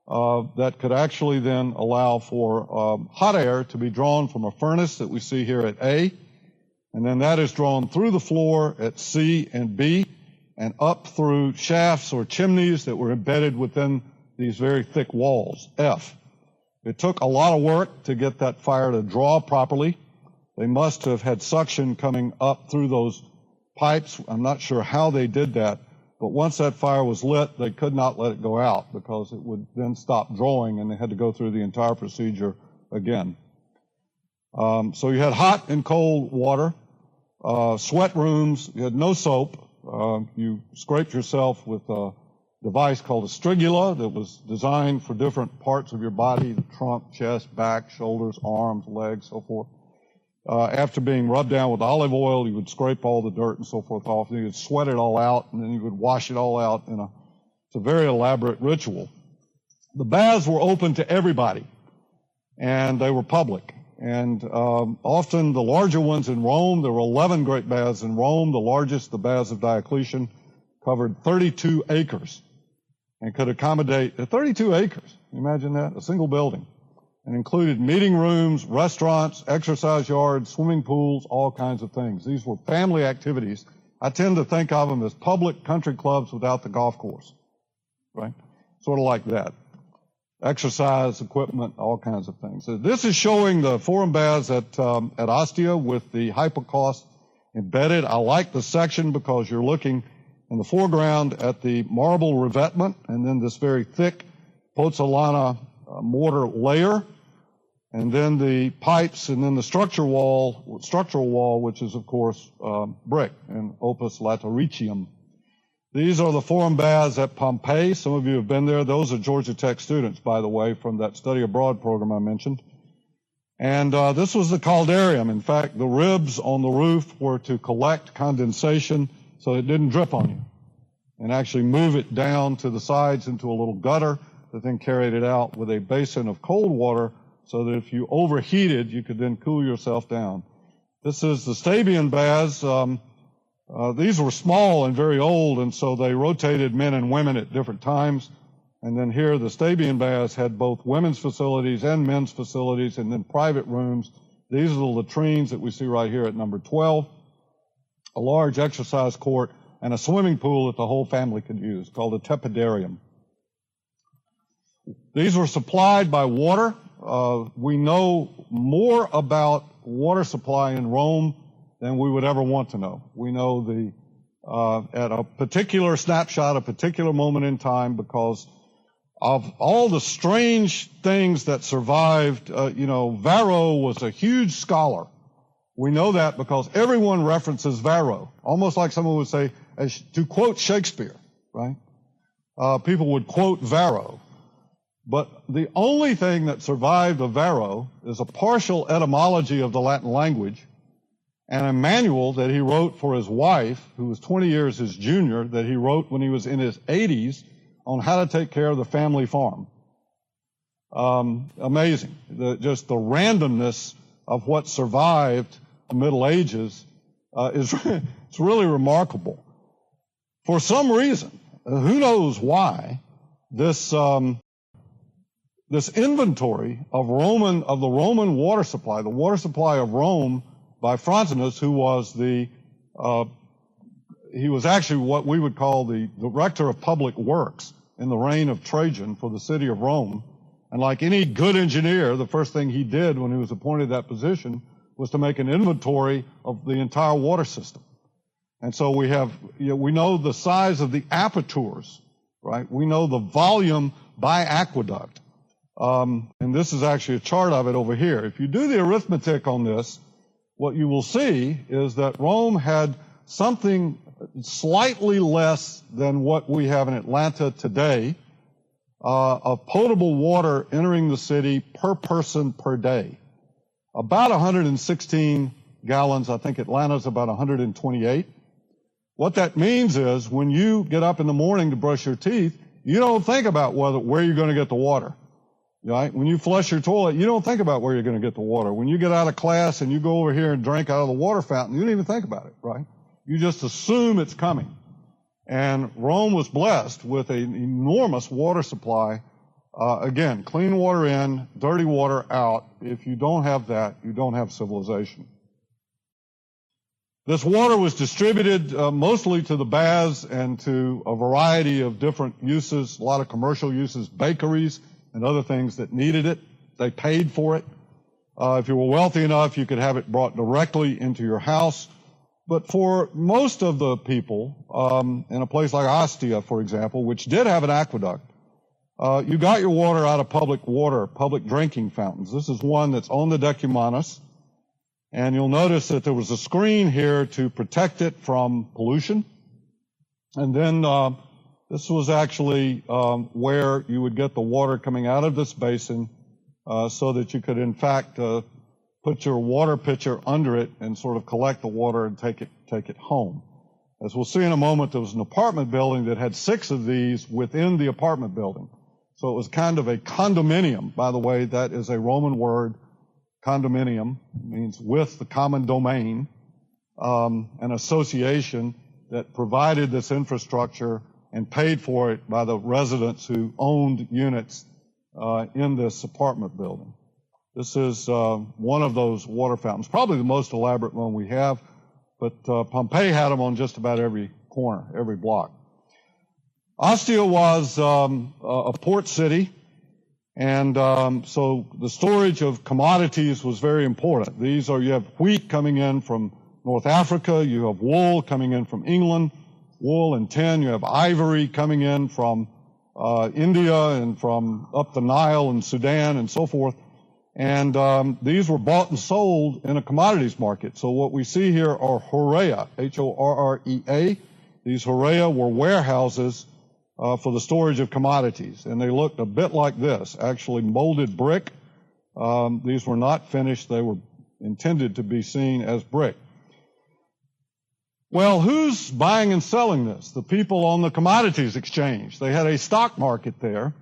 that could actually then allow for hot air to be drawn from a furnace that we see here at A. And then that is drawn through the floor at C and B and up through shafts or chimneys that were embedded within these very thick walls, F. It took a lot of work to get that fire to draw properly. They must have had suction coming up through those pipes. I'm not sure how they did that, but once that fire was lit, they could not let it go out because it would then stop drawing and they had to go through the entire procedure again. So you had hot and cold water, sweat rooms. You had no soap. You scraped yourself with a device called a strigula that was designed for different parts of your body, the trunk, chest, back, shoulders, arms, legs, so forth. After being rubbed down with olive oil, you would scrape all the dirt and so forth off, and you would sweat it all out, and then you would wash it all out it's a very elaborate ritual. The baths were open to everybody, and they were public. And often the larger ones in Rome, there were 11 great baths in Rome. The largest, the baths of Diocletian, covered 32 acres and could accommodate 32 acres. Imagine that, a single building. And included meeting rooms, restaurants, exercise yards, swimming pools, all kinds of things. These were family activities. I tend to think of them as public country clubs without the golf course, right? Sort of like that. Exercise equipment, all kinds of things. So this is showing the forum baths at Ostia with the hypocaust embedded. I like the section because you're looking in the foreground at the marble revetment and then this very thick pozzolana mortar layer, and then the pipes, and then the structural wall, which is of course brick and opus latericium. These are the forum baths at Pompeii. Some of you have been there. Those are Georgia Tech students, by the way, from that study abroad program I mentioned. And this was the caldarium. In fact, the ribs on the roof were to collect condensation so it didn't drip on you, and actually move it down to the sides into a little gutter that then carried it out with a basin of cold water so that if you overheated, you could then cool yourself down. This is the Stabian baths. These were small and very old, and so they rotated men and women at different times. And then here, the Stabian baths had both women's facilities and men's facilities, and then private rooms. These are the latrines that we see right here at number 12, a large exercise court, and a swimming pool that the whole family could use, called a tepidarium. These were supplied by water. We know more about water supply in Rome than we would ever want to know. We know at a particular snapshot, a particular moment in time, because of all the strange things that survived. Varro was a huge scholar. We know that because everyone references Varro, almost like someone would say, to quote Shakespeare, right? People would quote Varro. But the only thing that survived of Varro is a partial etymology of the Latin language and a manual that he wrote for his wife, who was 20 years his junior, that he wrote when he was in his 80s on how to take care of the family farm. Amazing. Just the randomness of what survived the Middle Ages it's really remarkable. For some reason, who knows why, this inventory of the Roman water supply, the water supply of Rome by Frontinus, who was he was actually what we would call the director of public works in the reign of Trajan for the city of Rome. And like any good engineer, the first thing he did when he was appointed that position was to make an inventory of the entire water system. And so we know the size of the apertures, right? We know the volume by aqueduct. And this is actually a chart of it over here. If you do the arithmetic on this, what you will see is that Rome had something slightly less than what we have in Atlanta today of potable water entering the city per person per day. About 116 gallons. I think Atlanta's about 128. What that means is when you get up in the morning to brush your teeth, you don't think about where you're going to get the water. Right? When you flush your toilet, you don't think about where you're going to get the water. When you get out of class and you go over here and drink out of the water fountain, you don't even think about it, right? You just assume it's coming. And Rome was blessed with an enormous water supply. Again, clean water in, dirty water out. If you don't have that, you don't have civilization. This water was distributed mostly to the baths and to a variety of different uses, a lot of commercial uses, bakeries, and other things that needed it. They paid for it. If you were wealthy enough, you could have it brought directly into your house. But for most of the people, in a place like Ostia, for example, which did have an aqueduct, you got your water out of public drinking fountains. This is one that's on the Decumanus. And you'll notice that there was a screen here to protect it from pollution. And then this was actually where you would get the water coming out of this basin so that you could, in fact, put your water pitcher under it and sort of collect the water and take it home. As we'll see in a moment, there was an apartment building that had 6 of these within the apartment building. So it was kind of a condominium. By the way, that is a Roman word. Condominium means with the common domain, an association that provided this infrastructure and paid for it by the residents who owned units in this apartment building. This is one of those water fountains, probably the most elaborate one we have, but Pompeii had them on just about every corner, every block. Ostia was a port city, and so the storage of commodities was very important. You have wheat coming in from North Africa, you have wool coming in from England, wool and tin, you have ivory coming in from India and from up the Nile and Sudan and so forth. And these were bought and sold in a commodities market. So what we see here are horrea, H-O-R-R-E-A. These horrea were warehouses for the storage of commodities. And they looked a bit like this, actually molded brick. These were not finished. They were intended to be seen as brick. Well, who's buying and selling this? The people on the commodities exchange. They had a stock market there,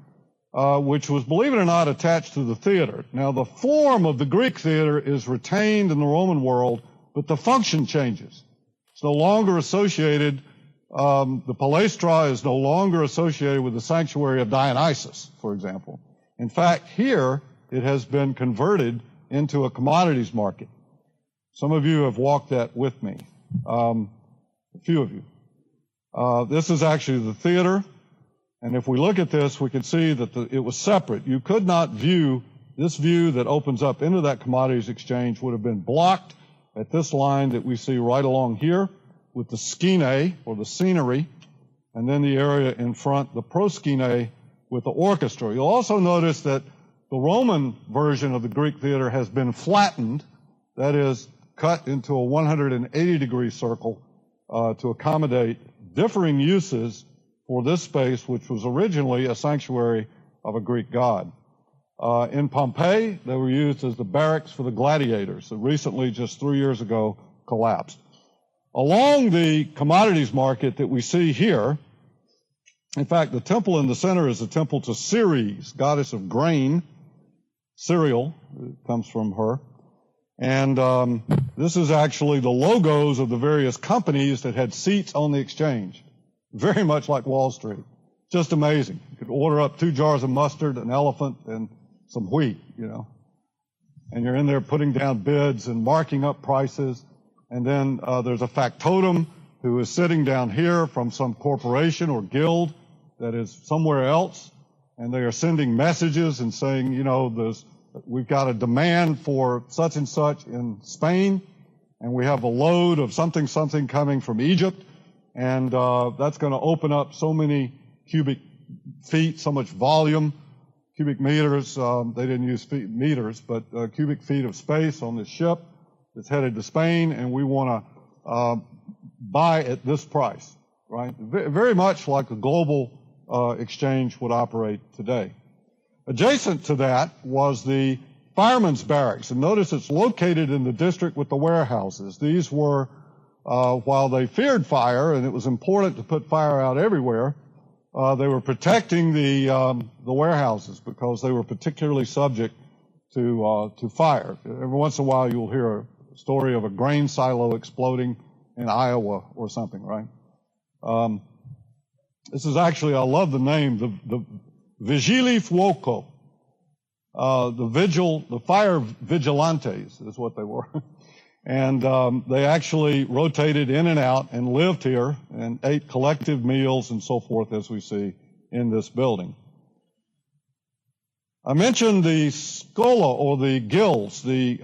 which was, believe it or not, attached to the theater. Now, the form of the Greek theater is retained in the Roman world, but the function changes. It's no longer associated, the palaestra is no longer associated with the sanctuary of Dionysus, for example. In fact, here, it has been converted into a commodities market. Some of you have walked that with me. A few of you. This is actually the theater, and if we look at this, we can see that it was separate. You could not view, this view that opens up into that commodities exchange would have been blocked at this line that we see right along here with the skene, or the scenery, and then the area in front, the proskene, with the orchestra. You'll also notice that the Roman version of the Greek theater has been flattened, that is, cut into a 180-degree circle to accommodate differing uses for this space, which was originally a sanctuary of a Greek god. In Pompeii, they were used as the barracks for the gladiators that recently, just 3 years ago, collapsed. Along the commodities market that we see here, in fact, the temple in the center is the temple to Ceres, goddess of grain, cereal, it comes from her. And this is actually the logos of the various companies that had seats on the exchange. Very much like Wall Street. Just amazing. You could order up 2 jars of mustard, an elephant, and some wheat, you know. And you're in there putting down bids and marking up prices. And then there's a factotum who is sitting down here from some corporation or guild that is somewhere else. And they are sending messages and saying, you know, we've got a demand for such and such in Spain, and we have a load of something coming from Egypt, and that's going to open up so many cubic feet, so much volume, cubic meters. They didn't use meters, but cubic feet of space on this ship that's headed to Spain, and we want to buy at this price, right? Very much like a global exchange would operate today. Adjacent to that was the firemen's barracks, and notice it's located in the district with the warehouses. These were, while they feared fire, and it was important to put fire out everywhere, they were protecting the warehouses because they were particularly subject to fire. Every once in a while you'll hear a story of a grain silo exploding in Iowa or something, right? This is actually, I love the name, the Vigili Fuoco, the fire vigilantes is what they were. And they actually rotated in and out and lived here and ate collective meals and so forth, as we see in this building. I mentioned the scola, or the guilds, the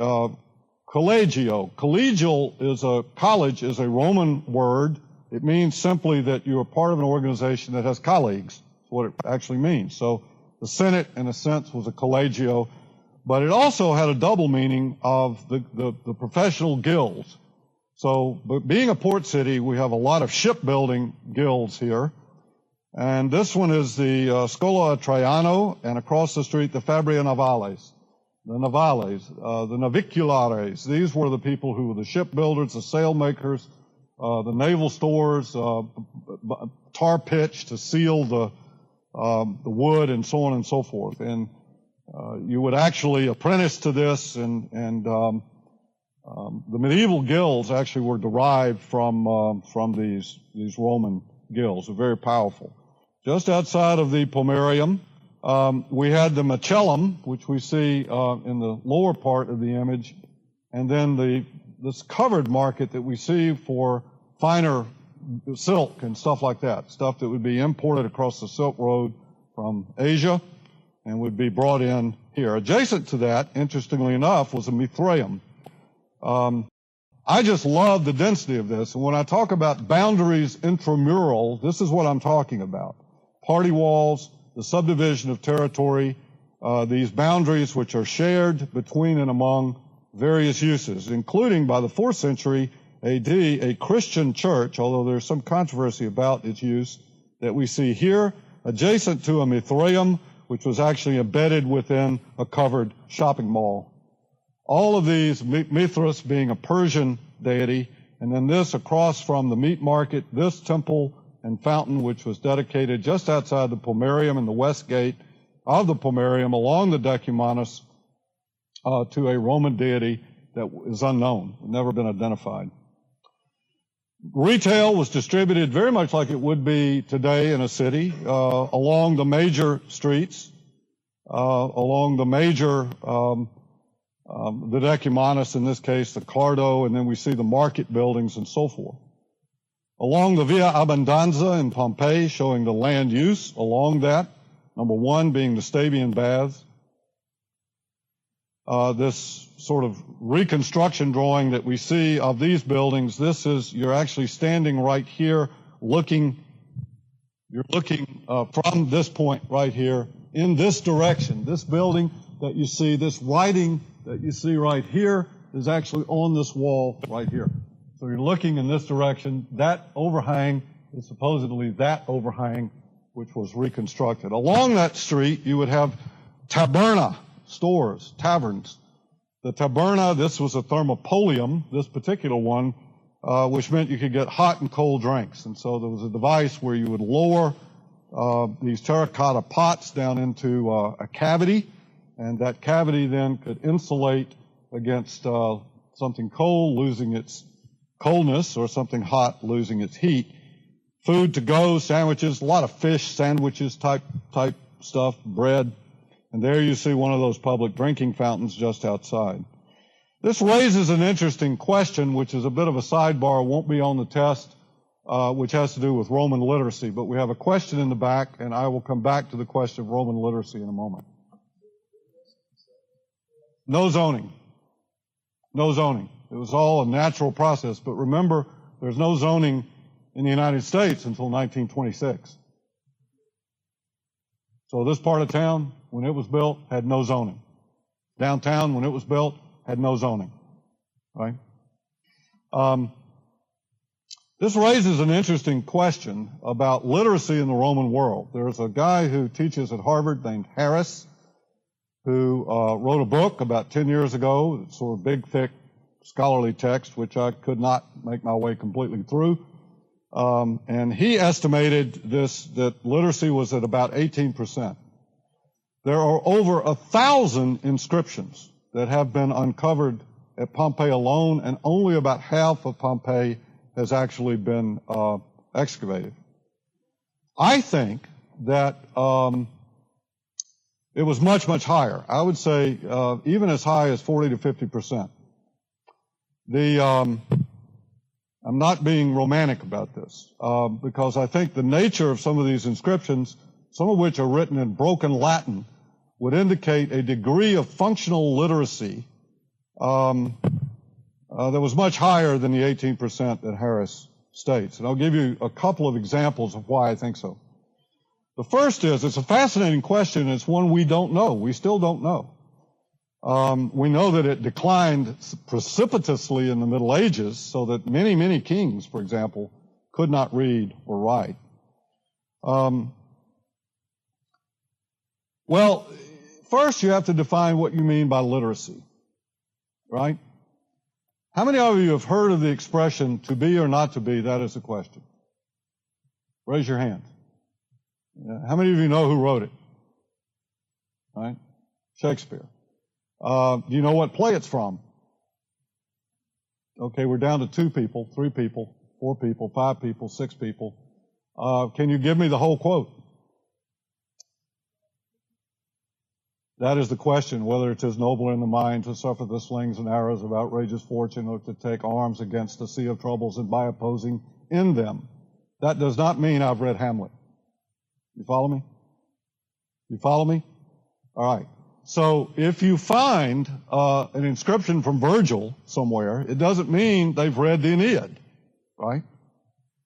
collegio. Collegial is college is a Roman word. It means simply that you are part of an organization that has colleagues. What it actually means. So the Senate, in a sense, was a collegio. But it also had a double meaning of the professional guilds. So, but being a port city, we have a lot of shipbuilding guilds here. And this one is the Scola Traiano, and across the street, the Fabria Navales. The Naviculares. These were the people who were the shipbuilders, the sailmakers, the naval stores, tar pitch to seal the wood, and so on and so forth. And you would actually apprentice to this, and the medieval guilds actually were derived from these Roman guilds. They're very powerful. Just outside of the Pomerium, we had the Macellum, which we see in the lower part of the image, and then this covered market that we see for finer silk and stuff like that, stuff that would be imported across the Silk Road from Asia and would be brought in here. Adjacent to that, interestingly enough, was a Mithraeum. I just love the density of this, and when I talk about boundaries intramural, this is what I'm talking about. Party walls, the subdivision of territory, these boundaries which are shared between and among various uses, including by the 4th century AD, a Christian church, although there's some controversy about its use, that we see here, adjacent to a Mithraeum, which was actually embedded within a covered shopping mall. All of these, Mithras being a Persian deity, and then this across from the meat market, this temple and fountain, which was dedicated just outside the Pomerium in the west gate of the Pomerium along the Decumanus to a Roman deity that is unknown, never been identified. Retail was distributed very much like it would be today in a city, along the major streets, along the major, the Decumanus in this case, the Cardo, and then we see the market buildings and so forth. Along the Via Abbondanza in Pompeii, showing the land use along that, number one being the Stabian Baths. This sort of reconstruction drawing that we see of these buildings, this is, you're actually standing right here looking, you're looking from this point right here in this direction. This building that you see, this writing that you see right here is actually on this wall right here. So you're looking in this direction. That overhang is supposedly that overhang which was reconstructed. Along that street, you would have taberna, stores, taverns. The taberna, this was a thermopolium, this particular one, which meant you could get hot and cold drinks. And so there was a device where you would lower these terracotta pots down into a cavity, and that cavity then could insulate against something cold losing its coldness or something hot losing its heat. Food to go, sandwiches, a lot of fish, sandwiches type stuff, bread. And there you see one of those public drinking fountains just outside. This raises an interesting question, which is a bit of a sidebar, won't be on the test, which has to do with Roman literacy. But we have a question in the back, and I will come back to the question of Roman literacy in a moment. No zoning. No zoning. It was all a natural process. But remember, there's no zoning in the United States until 1926. So this part of town, when it was built, had no zoning. Downtown, when it was built, had no zoning. Right? This raises an interesting question about literacy in the Roman world. There's a guy who teaches at Harvard named Harris, who wrote a book about 10 years ago, sort of big, thick, scholarly text, which I could not make my way completely through. And he estimated that literacy was at about 18%. There are over 1,000 inscriptions that have been uncovered at Pompeii alone, and only about half of Pompeii has actually been excavated. I think that it was much, much higher. I would say even as high as 40 to 50%. I'm not being romantic about this, because I think the nature of some of these inscriptions, some of which are written in broken Latin, would indicate a degree of functional literacy that was much higher than the 18% that Harris states. And I'll give you a couple of examples of why I think so. The first is, it's a fascinating question, and it's one we don't know. We still don't know. We know that it declined precipitously in the Middle Ages, so that many, many kings, for example, could not read or write. Well, first you have to define what you mean by literacy, right? How many of you have heard of the expression, to be or not to be? That is the question. Raise your hand. How many of you know who wrote it? Right? Shakespeare. Do you know what play it's from? Okay, we're down to 2 people, 3 people, 4 people, 5 people, 6 people. Can you give me the whole quote? That is the question, whether it is nobler in the mind to suffer the slings and arrows of outrageous fortune or to take arms against a sea of troubles and by opposing in them. That does not mean I've read Hamlet. You follow me? You follow me? All right. So if you find an inscription from Virgil somewhere, it doesn't mean they've read the Aeneid, right?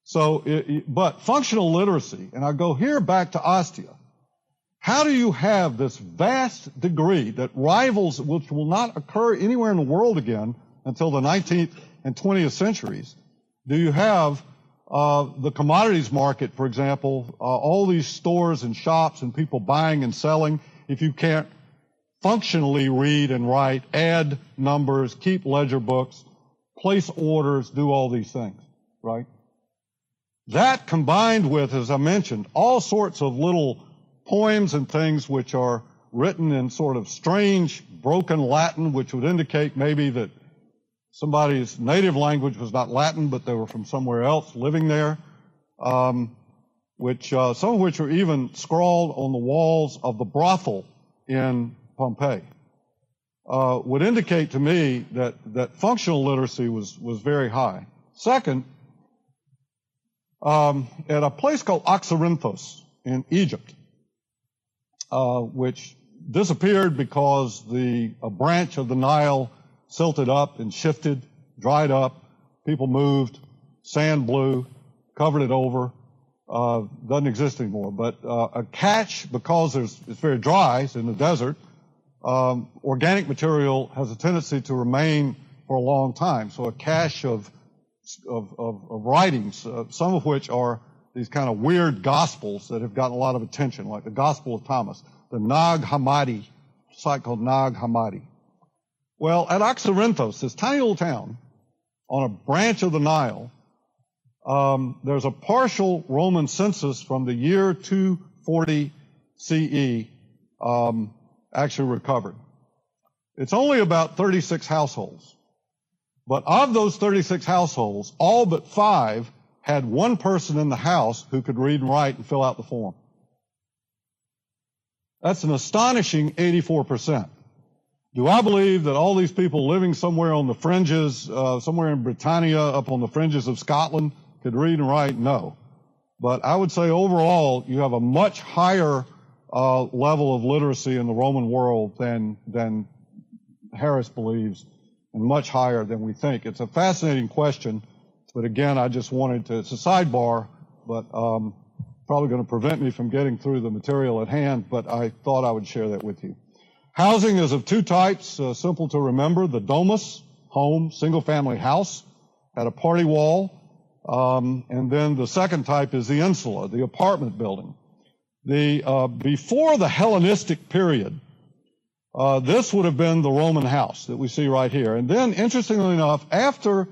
So, but functional literacy, and I go here back to Ostia. How do you have this vast degree that rivals, which will not occur anywhere in the world again until the 19th and 20th centuries? Do you have the commodities market, for example, all these stores and shops and people buying and selling, if you can't functionally read and write, add numbers, keep ledger books, place orders, do all these things, right? That combined with, as I mentioned, all sorts of little poems and things which are written in sort of strange, broken Latin, which would indicate maybe that somebody's native language was not Latin, but they were from somewhere else living there, some of which are even scrawled on the walls of the brothel in Pompeii, would indicate to me that functional literacy was very high. Second, at a place called Oxyrhynthos in Egypt, which disappeared because a branch of the Nile silted up and shifted, dried up, people moved, sand blew, covered it over, doesn't exist anymore. But a catch, because it's very dry, it's in the desert, organic material has a tendency to remain for a long time. So a cache of writings, some of which are these kind of weird gospels that have gotten a lot of attention, like the Gospel of Thomas, the Nag Hammadi, a site called Nag Hammadi. Well, at Oxyrhynthos, this tiny little town on a branch of the Nile, there's a partial Roman census from the year 240 CE actually recovered. It's only about 36 households. But of those 36 households, all but 5 had one person in the house who could read and write and fill out the form. That's an astonishing 84%. Do I believe that all these people living somewhere on the fringes, somewhere in Britannia, up on the fringes of Scotland, could read and write? No. But I would say overall, you have a much higher level of literacy in the Roman world than Harris believes, and much higher than we think. It's a fascinating question, but again, I just wanted to, it's a sidebar, but probably going to prevent me from getting through the material at hand, but I thought I would share that with you. Housing is of 2 types, simple to remember. The domus, home, single-family house, had a party wall, and then the second type is the insula, the apartment building. Before the Hellenistic period, this would have been the Roman house that we see right here. And then, interestingly enough, after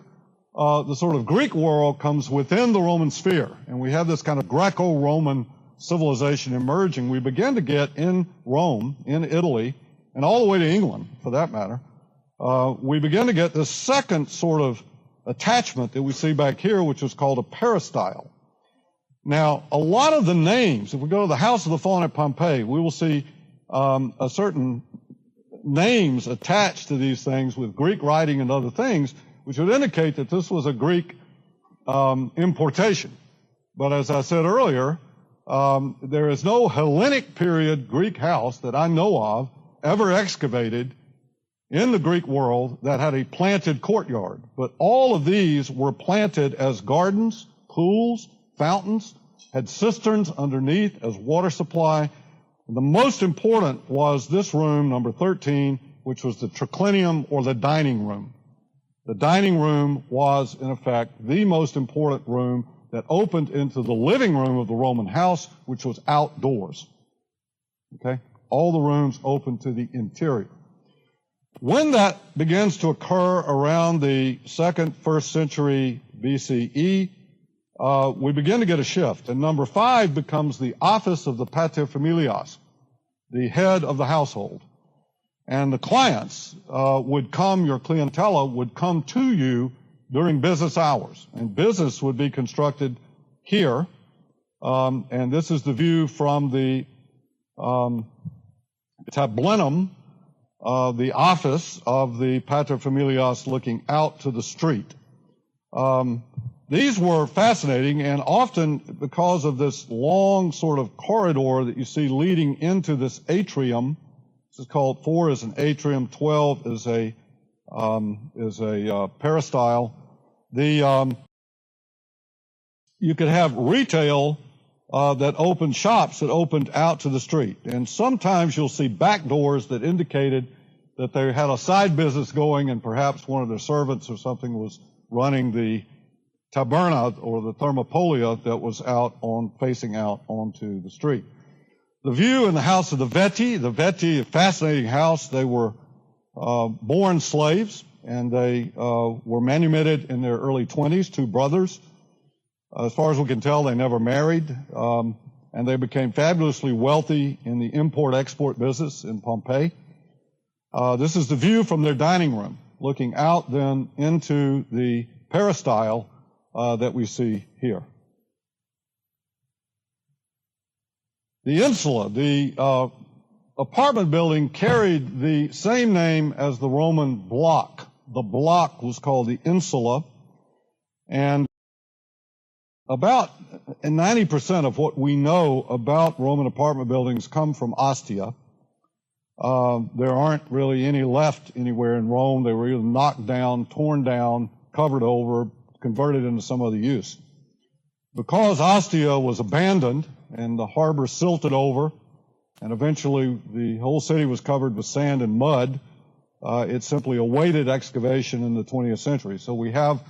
the sort of Greek world comes within the Roman sphere, and we have this kind of Greco-Roman civilization emerging, we begin to get in Rome, in Italy, and all the way to England, for that matter, we begin to get this second sort of attachment that we see back here, which is called a peristyle. Now, a lot of the names, if we go to the House of the Faun at Pompeii, we will see a certain names attached to these things with Greek writing and other things, which would indicate that this was a Greek importation. But as I said earlier, there is no Hellenic period Greek house that I know of ever excavated in the Greek world that had a planted courtyard. But all of these were planted as gardens, pools, fountains, had cisterns underneath as water supply. And the most important was this room, number 13, which was the triclinium or the dining room. The dining room was, in effect, the most important room that opened into the living room of the Roman house, which was outdoors. Okay? All the rooms open to the interior. When that begins to occur around the 2nd, 1st century BCE, we begin to get a shift. And number 5 becomes the office of the paterfamilias, the head of the household. And the clients would come, your clientela would come to you during business hours. And business would be constructed here. And this is the view from the tablinum, the office of the paterfamilias looking out to the street. These were fascinating, and often because of this long sort of corridor that you see leading into this atrium. This is called 4 is an atrium, 12 is a peristyle. You could have retail that opened, shops that opened out to the street, and sometimes you'll see back doors that indicated that they had a side business going, and perhaps one of their servants or something was running the taberna or the thermopolia that was facing out onto the street. The view in the house of the Veti, a fascinating house. They were born slaves, and they were manumitted in their early 20s, 2 brothers. As far as we can tell, they never married, and they became fabulously wealthy in the import-export business in Pompeii. This is the view from their dining room, looking out then into the peristyle that we see here. The insula, the apartment building, carried the same name as the Roman block. The block was called the insula, and about 90% of what we know about Roman apartment buildings come from Ostia. There aren't really any left anywhere in Rome. They were either knocked down, torn down, covered over, converted into some other use. Because Ostia was abandoned and the harbor silted over, and eventually the whole city was covered with sand and mud, it simply awaited excavation in the 20th century. So we have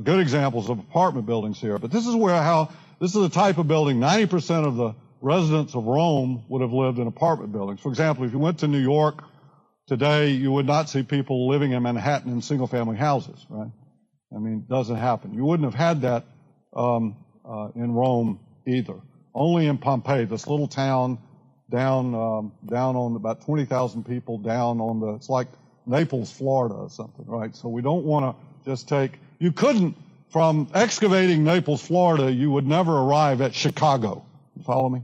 good examples of apartment buildings here. But this is this is the type of building 90% of the residents of Rome would have lived in apartment buildings. For example, if you went to New York today, you would not see people living in Manhattan in single-family houses, right? I mean, it doesn't happen. You wouldn't have had that in Rome either. Only in Pompeii, this little town down on about 20,000 people down on it's like Naples, Florida or something, right? So we don't want to just you couldn't, from excavating Naples, Florida, you would never arrive at Chicago. You follow me?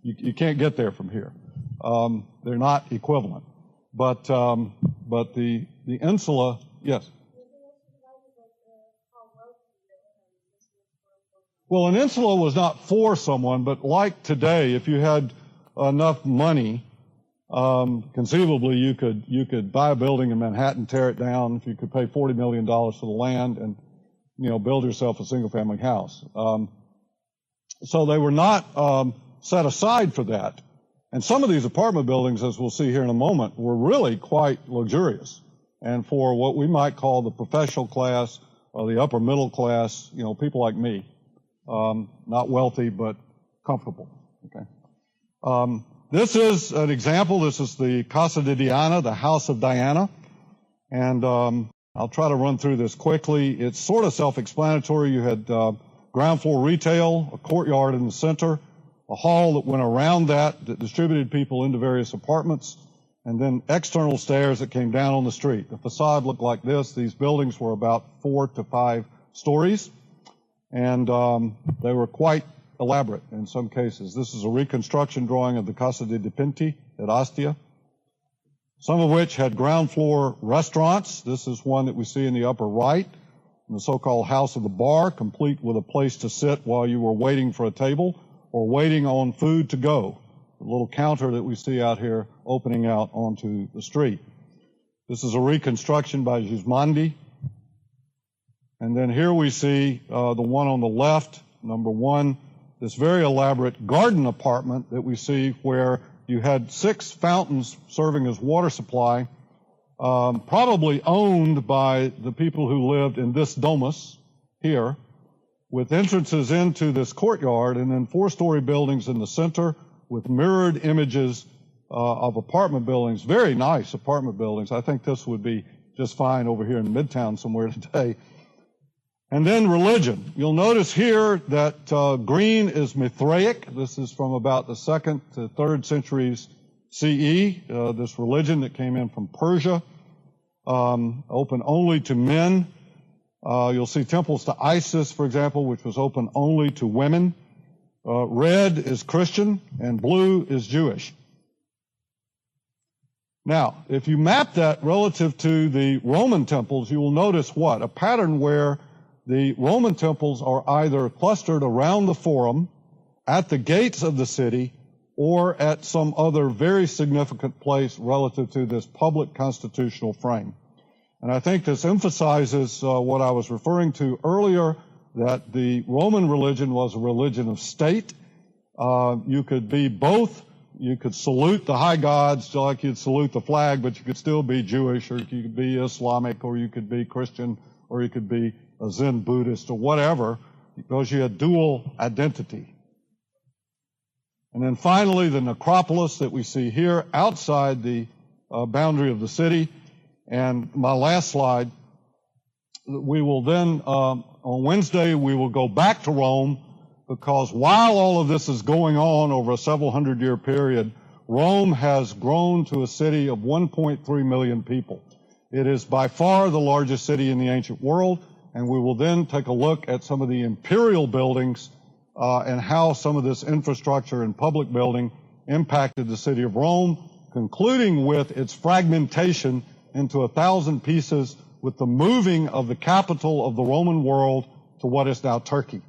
You can't get there from here. They're not equivalent. But the insula, yes. Well, an insula was not for someone, but like today, if you had enough money, conceivably you could buy a building in Manhattan, tear it down. If you could pay $40 million for the land and build yourself a single-family house. So they were not set aside for that. And some of these apartment buildings, as we'll see here in a moment, were really quite luxurious. And for what we might call the professional class or the upper middle class, people like me. Not wealthy, but comfortable. Okay. This is an example. This is the Casa di Diana, the House of Diana. And I'll try to run through this quickly. It's sort of self-explanatory. You had ground floor retail, a courtyard in the center, a hall that went around that distributed people into various apartments, and then external stairs that came down on the street. The facade looked like this. These buildings were about 4 to 5 stories. And they were quite elaborate in some cases. This is a reconstruction drawing of the Casa dei Dipinti at Ostia, some of which had ground floor restaurants. This is one that we see in the upper right, in the so-called House of the Bar, complete with a place to sit while you were waiting for a table or waiting on food to go. The little counter that we see out here opening out onto the street. This is a reconstruction by Gismondi. And then here we see the one on the left, number 1, this very elaborate garden apartment that we see where you had 6 fountains serving as water supply, probably owned by the people who lived in this domus here, with entrances into this courtyard, and then 4-story buildings in the center with mirrored images of apartment buildings, very nice apartment buildings. I think this would be just fine over here in Midtown somewhere today. And then religion. You'll notice here that green is Mithraic. This is from about the 2nd to 3rd centuries CE, this religion that came in from Persia, open only to men. You'll see temples to Isis, for example, which was open only to women. Red is Christian, and blue is Jewish. Now, if you map that relative to the Roman temples, you will notice what? A pattern where the Roman temples are either clustered around the forum, at the gates of the city, or at some other very significant place relative to this public constitutional frame. And I think this emphasizes what I was referring to earlier, that the Roman religion was a religion of state. You could be both. You could salute the high gods like you'd salute the flag, but you could still be Jewish, or you could be Islamic, or you could be Christian, or you could be a Zen Buddhist, or whatever, because you had dual identity. And then finally, the necropolis that we see here outside the boundary of the city. And my last slide, we will then, on Wednesday, we will go back to Rome, because while all of this is going on over a several hundred-year period, Rome has grown to a city of 1.3 million people. It is by far the largest city in the ancient world, and we will then take a look at some of the imperial buildings and how some of this infrastructure and public building impacted the city of Rome, concluding with its fragmentation into 1,000 pieces with the moving of the capital of the Roman world to what is now Turkey.